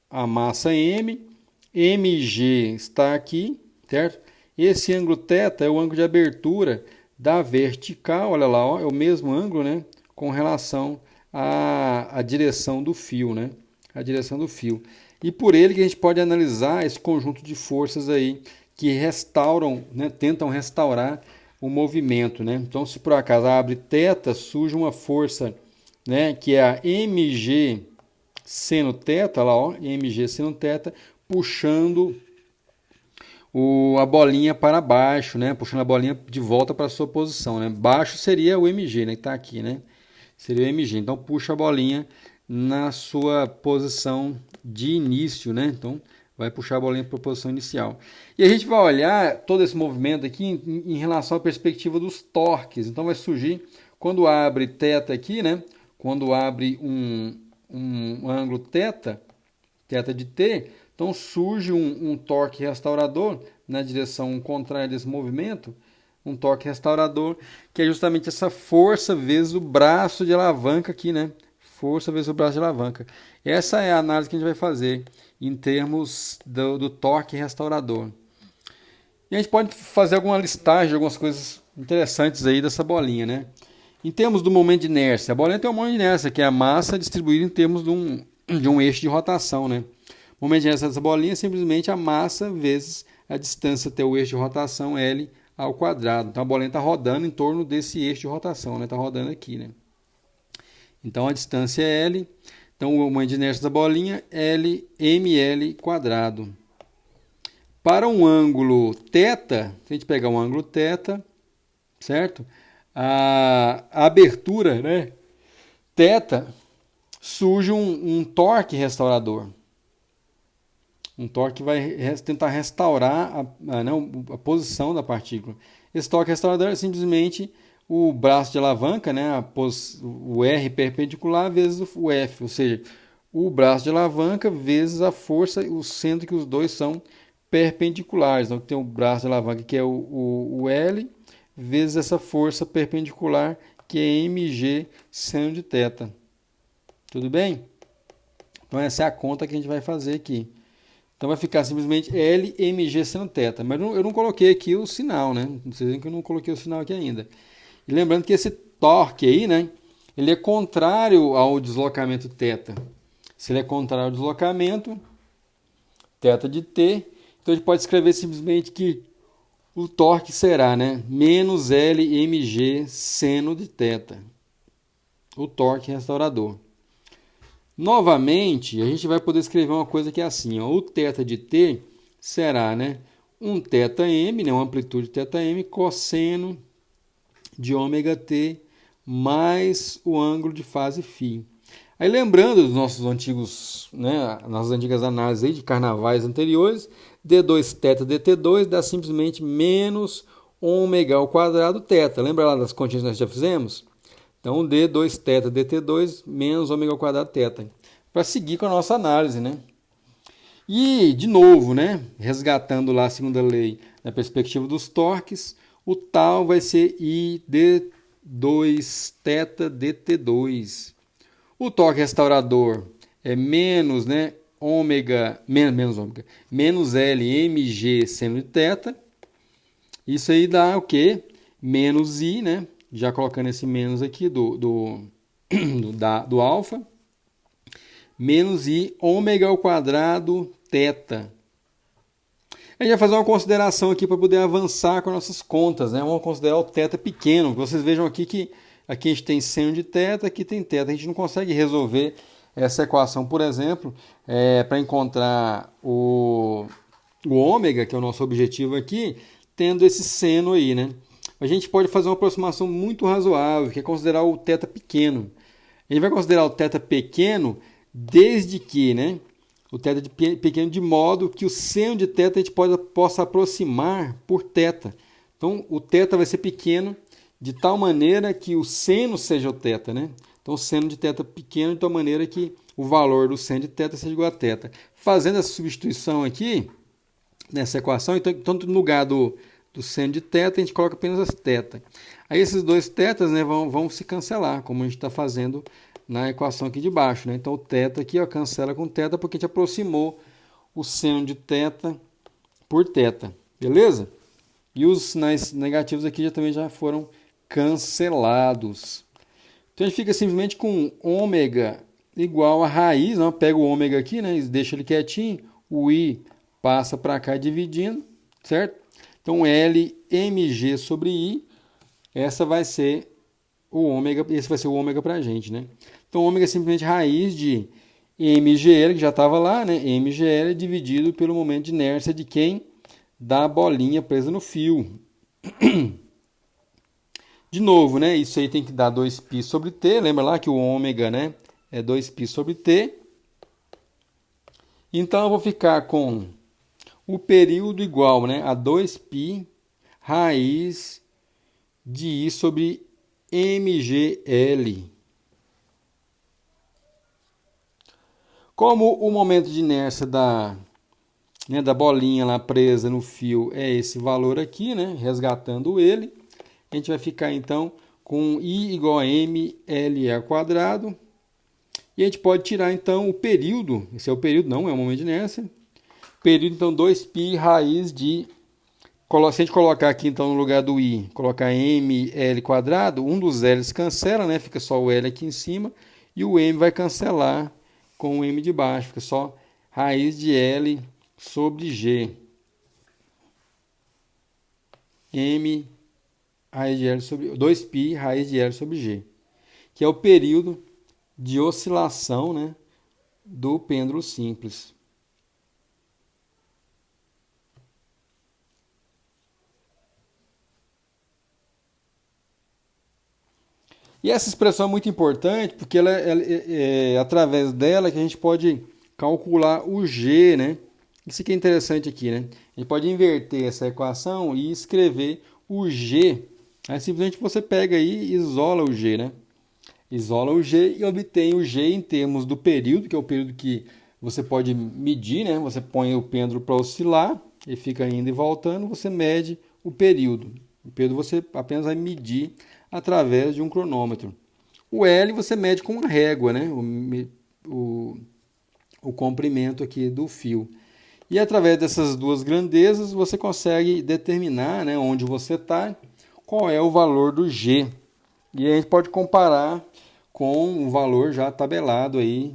a massa M, MG está aqui, certo? Esse ângulo θ é o ângulo de abertura da vertical, olha lá, ó, é o mesmo ângulo, né? Com relação à direção do fio, né? A direção do fio. E por ele que a gente pode analisar esse conjunto de forças aí que restauram, né? Tentam restaurar o movimento, né? Então, se por acaso abre θ, surge uma força, né? Que é a mg seno θ, lá, ó, mg seno θ, puxando a bolinha para baixo, né? Puxando a bolinha de volta para a sua posição, né? Baixo seria o mg, né? Que está aqui, né? Seria o mg. Então, puxa a bolinha na sua posição de início, né? Então, vai puxar a bolinha para a posição inicial. E a gente vai olhar todo esse movimento aqui em relação à perspectiva dos torques. Então, vai surgir, quando abre θ aqui, né? Quando abre um ângulo θ de T, então surge um torque restaurador na direção contrária desse movimento, um torque restaurador, que é justamente essa força vezes o braço de alavanca aqui, né? Força vezes o braço de alavanca. Essa é a análise que a gente vai fazer em termos do torque restaurador. E a gente pode fazer alguma listagem de algumas coisas interessantes aí dessa bolinha, né? Em termos do momento de inércia, a bolinha tem um momento de inércia, que é a massa distribuída em termos de um eixo de rotação, né? O momento de inércia dessa bolinha é simplesmente a massa vezes a distância até o eixo de rotação L ao quadrado. Então a bolinha está rodando em torno desse eixo de rotação, né? Está rodando aqui, né? Então a distância é L. Então o momento de inércia da bolinha é ml quadrado. Para um ângulo θ, se a gente pegar um ângulo θ, certo? A abertura, né? θ, surge um torque restaurador. Um torque que vai tentar restaurar a posição da partícula. Esse torque restaurador é simplesmente o braço de alavanca, né? O R perpendicular vezes o F, ou seja, o braço de alavanca vezes a força, sendo que os dois são perpendiculares. Então tem o braço de alavanca que é o L, vezes essa força perpendicular que é mg seno de θ. Tudo bem? Então essa é a conta que a gente vai fazer aqui. Então vai ficar simplesmente L mg seno θ. Mas eu não coloquei aqui o sinal, né? Vocês veem que eu não coloquei o sinal aqui ainda. E lembrando que esse torque aí, né? Ele é contrário ao deslocamento θ. Se ele é contrário ao deslocamento, θ de T, então a gente pode escrever simplesmente que o torque será, né? Menos L mg seno de θ. O torque restaurador. Novamente, a gente vai poder escrever uma coisa que é assim, ó, o θ de T será, né, um θm, né, uma amplitude θm, cosseno de ômega t mais o ângulo de fase φ. Aí lembrando dos nossos antigos, né, nossas antigas análises aí de carnavais anteriores, d2θ dt2 dá simplesmente menos ômega ao quadrado θ. Lembra lá das continhas que nós já fizemos? Então, d2θ dt2 menos ômega ao quadrado θ. Para seguir com a nossa análise, né? E, de novo, né? Resgatando lá a segunda lei na perspectiva dos torques, o tal vai ser I d2θ dt2. O torque restaurador é menos, né? Menos L mg seno de θ. Isso aí dá o quê? Menos I, né? Já colocando esse menos aqui do alfa, menos I ômega ao quadrado θ. A gente vai fazer uma consideração aqui para poder avançar com nossas contas, né? Vamos considerar o θ pequeno. Vocês vejam aqui que aqui a gente tem seno de θ, aqui tem θ. A gente não consegue resolver essa equação, por exemplo, para encontrar o ômega, que é o nosso objetivo aqui, tendo esse seno aí, né? A gente pode fazer uma aproximação muito razoável, que é considerar o θ pequeno. A gente vai considerar o θ pequeno desde que, né, o θ pequeno de modo que o seno de θ a gente possa aproximar por θ. Então, o θ vai ser pequeno de tal maneira que o seno seja o θ, né? Então, o seno de θ pequeno de tal maneira que o valor do seno de θ seja igual a θ. Fazendo essa substituição aqui, nessa equação, então no lugar do do seno de θ, a gente coloca apenas as θ. Aí esses dois θs, né, vão se cancelar, como a gente está fazendo na equação aqui de baixo, né? Então o θ aqui, ó, cancela com θ porque a gente aproximou o seno de θ por θ, beleza? E os sinais negativos aqui também já foram cancelados. Então a gente fica simplesmente com ômega igual a raiz, não? Pega o ômega aqui, né? Deixa ele quietinho, o i passa para cá dividindo, certo? Então L mg sobre i, essa vai ser o ômega, esse vai ser o ômega para a gente, né? Então ômega é simplesmente raiz de mgl, que já estava lá, né? Mgl dividido pelo momento de inércia de quem? Da bolinha presa no fio. De novo, né? Isso aí tem que dar 2π sobre t. Lembra lá que o ômega, né, é 2π sobre t. Então eu vou ficar com o período igual, né, a 2π raiz de i sobre mgl. Como o momento de inércia da bolinha lá presa no fio é esse valor aqui, né, resgatando ele, a gente vai ficar então com i igual a ml ao quadrado. E a gente pode tirar então o período, esse é o período, não é o momento de inércia. Período então 2π raiz de, se a gente colocar aqui então no lugar do i, colocar ml quadrado, um dos l's cancela, né? Fica só o l aqui em cima, e o m vai cancelar com o m de baixo, fica só raiz de l sobre g. M raiz de L sobre 2π raiz de L sobre G, que é o período de oscilação, né, do pêndulo simples. E essa expressão é muito importante porque é através dela que a gente pode calcular o G, né? Isso que é interessante aqui, né? A gente pode inverter essa equação e escrever o G. Aí simplesmente você pega aí e isola o G, né? Isola o G e obtém o G em termos do período, que é o período que você pode medir, né? Você põe o pêndulo para oscilar, ele fica indo e voltando, você mede o período. O período você apenas vai medir através de um cronômetro. O L você mede com uma régua, né? O comprimento aqui do fio. E através dessas duas grandezas você consegue determinar, né, onde você está, qual é o valor do G. E a gente pode comparar com o valor já tabelado aí,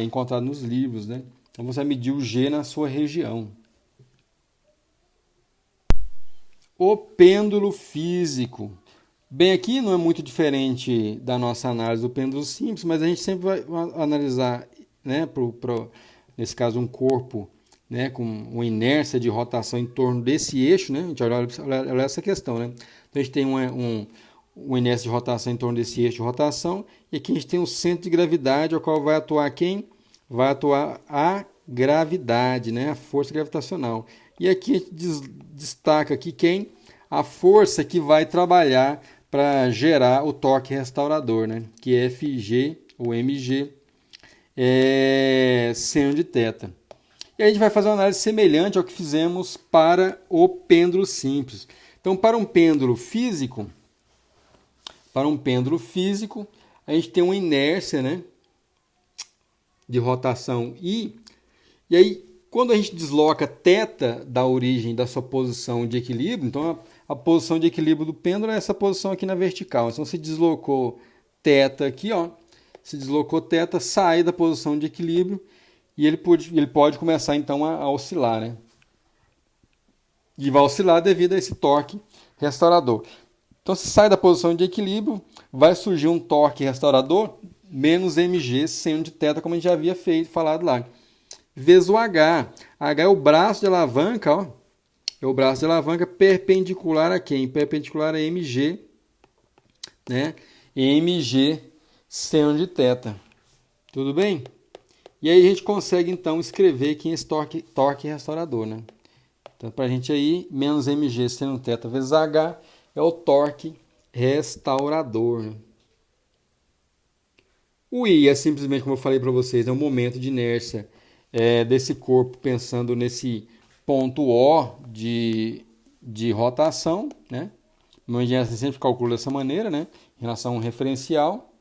encontrado nos livros, né? Então você vai medir o G na sua região. O pêndulo físico. Bem, aqui não é muito diferente da nossa análise do pêndulo simples, mas a gente sempre vai analisar, né, nesse caso, um corpo, né, com uma inércia de rotação em torno desse eixo, né? A gente olha essa questão, né? Então a gente tem uma inércia de rotação em torno desse eixo de rotação, e aqui a gente tem um centro de gravidade, ao qual vai atuar quem? Vai atuar a gravidade, né? A força gravitacional. E aqui a gente destaca aqui quem? A força que vai trabalhar para gerar o torque restaurador, né? Que é Fg ou Mg seno de θ. E a gente vai fazer uma análise semelhante ao que fizemos para o pêndulo simples. Então, para um pêndulo físico, a gente tem uma inércia, né, de rotação I. E aí, quando a gente desloca θ da origem da sua posição de equilíbrio, então a posição de equilíbrio do pêndulo é essa posição aqui na vertical. Então, se deslocou θ aqui, ó, se deslocou θ, sai da posição de equilíbrio e ele pode começar então a oscilar, né? E vai oscilar devido a esse torque restaurador. Então, se sai da posição de equilíbrio, vai surgir um torque restaurador menos mg seno de θ, como a gente já havia falado lá. Vezes o H. H é o braço de alavanca, ó. É o braço de alavanca perpendicular a quem? Perpendicular a mg, né? Mg seno de θ. Tudo bem? E aí a gente consegue então escrever aqui esse torque restaurador, né? Então, para a gente aí, menos mg seno de θ vezes H é o torque restaurador, né? O I é simplesmente, como eu falei para vocês, é o momento de inércia desse corpo, pensando nesse ponto O de de rotação, né? O momento de inércia sempre calcula dessa maneira, né? Em relação a um referencial.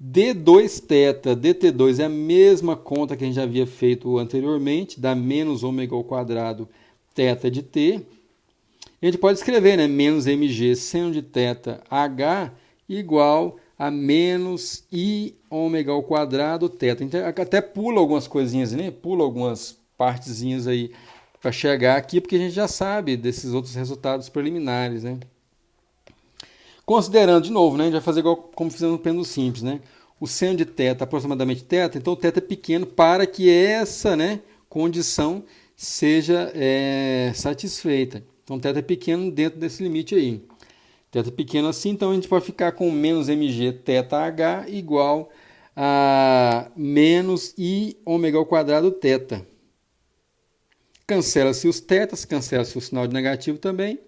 D2θ, dt2 é a mesma conta que a gente já havia feito anteriormente, dá menos ômega ao quadrado θ de t. A gente pode escrever, né? Menos mg seno de θ h igual a menos i ômega ao quadrado θ. Então, até pula algumas coisinhas, né? Pula algumas partezinhas aí para chegar aqui, porque a gente já sabe desses outros resultados preliminares, né? Considerando, de novo, né? A gente vai fazer igual como fizemos no pêndulo simples, né? O seno de θ aproximadamente θ, então o θ é pequeno para que essa, né, condição seja satisfeita. Então, θ é pequeno dentro desse limite aí. Θ é pequeno assim, então a gente pode ficar com menos mg θh igual a menos i ômega ao quadrado θ. Cancela-se os θs, cancela-se o sinal de negativo também.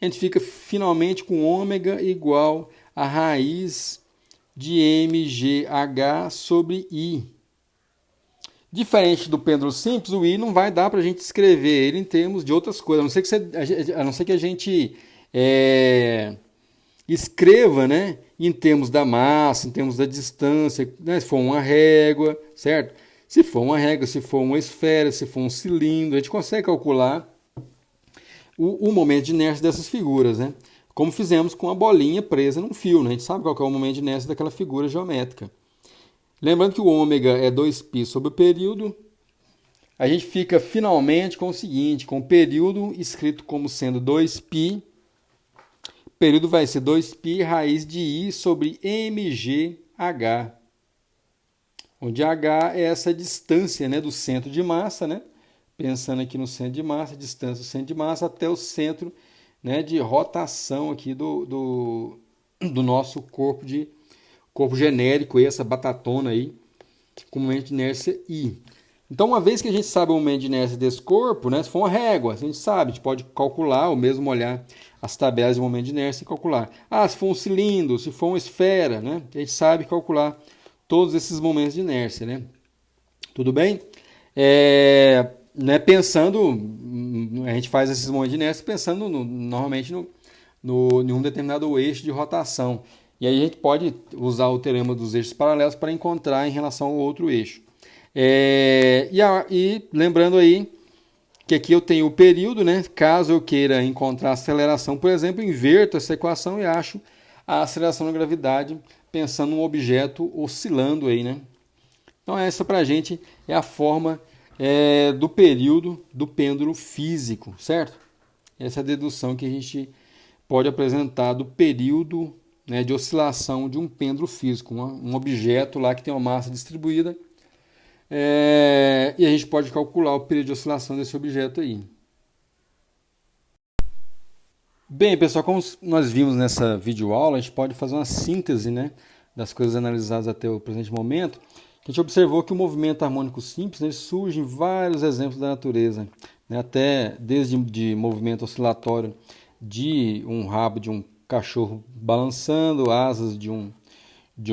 A gente fica finalmente com ômega igual a raiz de mgh sobre i. Diferente do pêndulo simples, o i não vai dar para a gente escrever ele em termos de outras coisas, a não ser que a gente escreva, né, em termos da massa, em termos da distância, né, se for uma régua, certo? Se for uma régua, se for uma esfera, se for um cilindro, a gente consegue calcular o momento de inércia dessas figuras, né? Como fizemos com a bolinha presa num fio, né? A gente sabe qual é o momento de inércia daquela figura geométrica. Lembrando que o ômega é 2π sobre o período, a gente fica finalmente com o seguinte, com o período escrito como sendo 2π, o período vai ser 2π raiz de i sobre mgh, onde h é essa distância, né, do centro de massa, né? Pensando aqui no centro de massa, distância do centro de massa até o centro, né, de rotação aqui do nosso corpo genérico, essa batatona aí, com momento de inércia I. Então, uma vez que a gente sabe o momento de inércia desse corpo, né, se for uma régua, a gente sabe, a gente pode calcular, ou mesmo olhar as tabelas de momento de inércia e calcular. Ah, se for um cilindro, se for uma esfera, né, a gente sabe calcular todos esses momentos de inércia, né? Tudo bem? Né, pensando, a gente faz esses momentos de inércia pensando normalmente em um determinado eixo de rotação. E aí a gente pode usar o teorema dos eixos paralelos para encontrar em relação ao outro eixo. E lembrando aí que aqui eu tenho o período, né? Caso eu queira encontrar a aceleração, por exemplo, inverto essa equação e acho a aceleração da gravidade pensando num objeto oscilando aí, né? Então essa para a gente é a forma do período do pêndulo físico, certo? Essa é a dedução que a gente pode apresentar do período, né, de oscilação de um pêndulo físico, um objeto lá que tem uma massa distribuída, e a gente pode calcular o período de oscilação desse objeto aí. Bem, pessoal, como nós vimos nessa videoaula, a gente pode fazer uma síntese, né, das coisas analisadas até o presente momento. A gente observou que o movimento harmônico simples, né, surge em vários exemplos da natureza, né, até desde de movimento oscilatório de um rabo de um cachorro balançando, asas de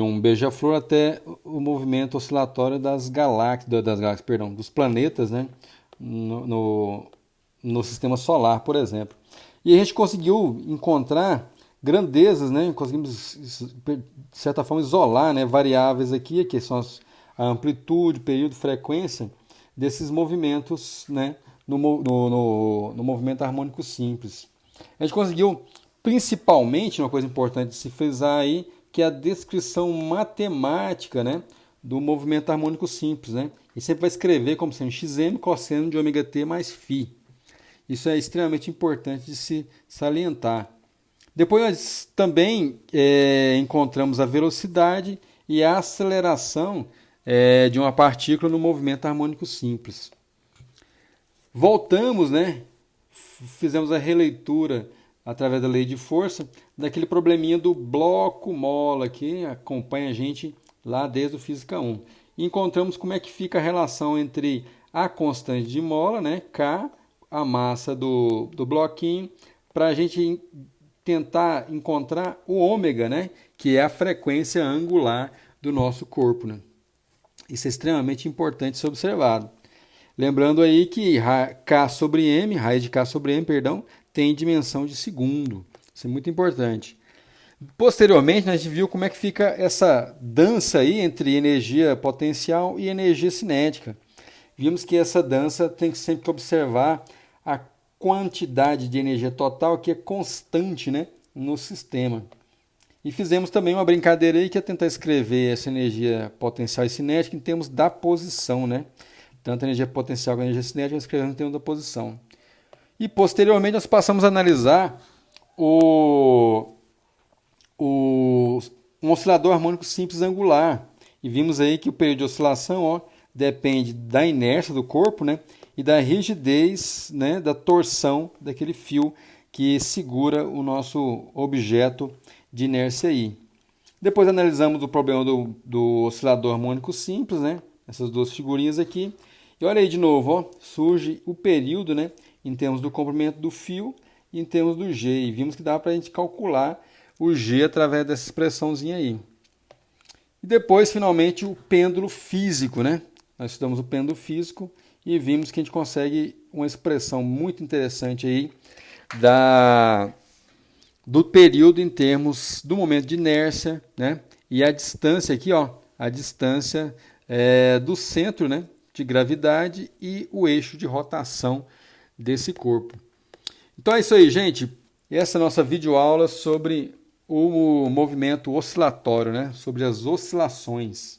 um beija-flor, até o movimento oscilatório dos planetas, né, no sistema solar, por exemplo. E a gente conseguiu encontrar grandezas, né, conseguimos, de certa forma, isolar, né, variáveis aqui, que são a amplitude, período, frequência desses movimentos, né, no movimento harmônico simples. A gente conseguiu, principalmente, uma coisa importante de se frisar aí, que é a descrição matemática, né, do movimento harmônico simples, né? E sempre vai escrever como sendo xm cosseno de ômega t mais φ. Isso é extremamente importante de se salientar. Depois nós também encontramos a velocidade e a aceleração de uma partícula no movimento harmônico simples. Voltamos, né? Fizemos a releitura através da lei de força daquele probleminha do bloco-mola que acompanha a gente lá desde o Física 1. E encontramos como é que fica a relação entre a constante de mola, né, K, a massa do bloquinho, para a gente tentar encontrar o ômega, né, que é a frequência angular do nosso corpo, né? Isso é extremamente importante ser observado. Lembrando aí que K sobre M, raiz de K sobre M, perdão, tem dimensão de segundo. Isso é muito importante. Posteriormente, a gente viu como é que fica essa dança aí entre energia potencial e energia cinética. Vimos que essa dança tem que sempre observar a quantidade de energia total que é constante, né, no sistema. E fizemos também uma brincadeira aí que é tentar escrever essa energia potencial e cinética em termos da posição, né? Tanto a energia potencial quanto a energia cinética escrevendo em termos da posição. E posteriormente nós passamos a analisar o um oscilador harmônico simples angular. E vimos aí que o período de oscilação, ó, depende da inércia do corpo, né, e da rigidez, né, da torção daquele fio que segura o nosso objeto de inércia aí. Depois analisamos o problema do oscilador harmônico simples, né, essas duas figurinhas aqui. E olha aí de novo, ó, surge o período, né, em termos do comprimento do fio e em termos do G. E vimos que dá para a gente calcular o G através dessa expressãozinha aí. E depois, finalmente, o pêndulo físico, né? Nós estudamos o pêndulo físico e vimos que a gente consegue uma expressão muito interessante aí do período em termos do momento de inércia, né? E a distância aqui, ó, a distância do centro, né, de gravidade e o eixo de rotação desse corpo. Então é isso aí, gente. Essa é a nossa videoaula sobre o movimento oscilatório, né? Sobre as oscilações.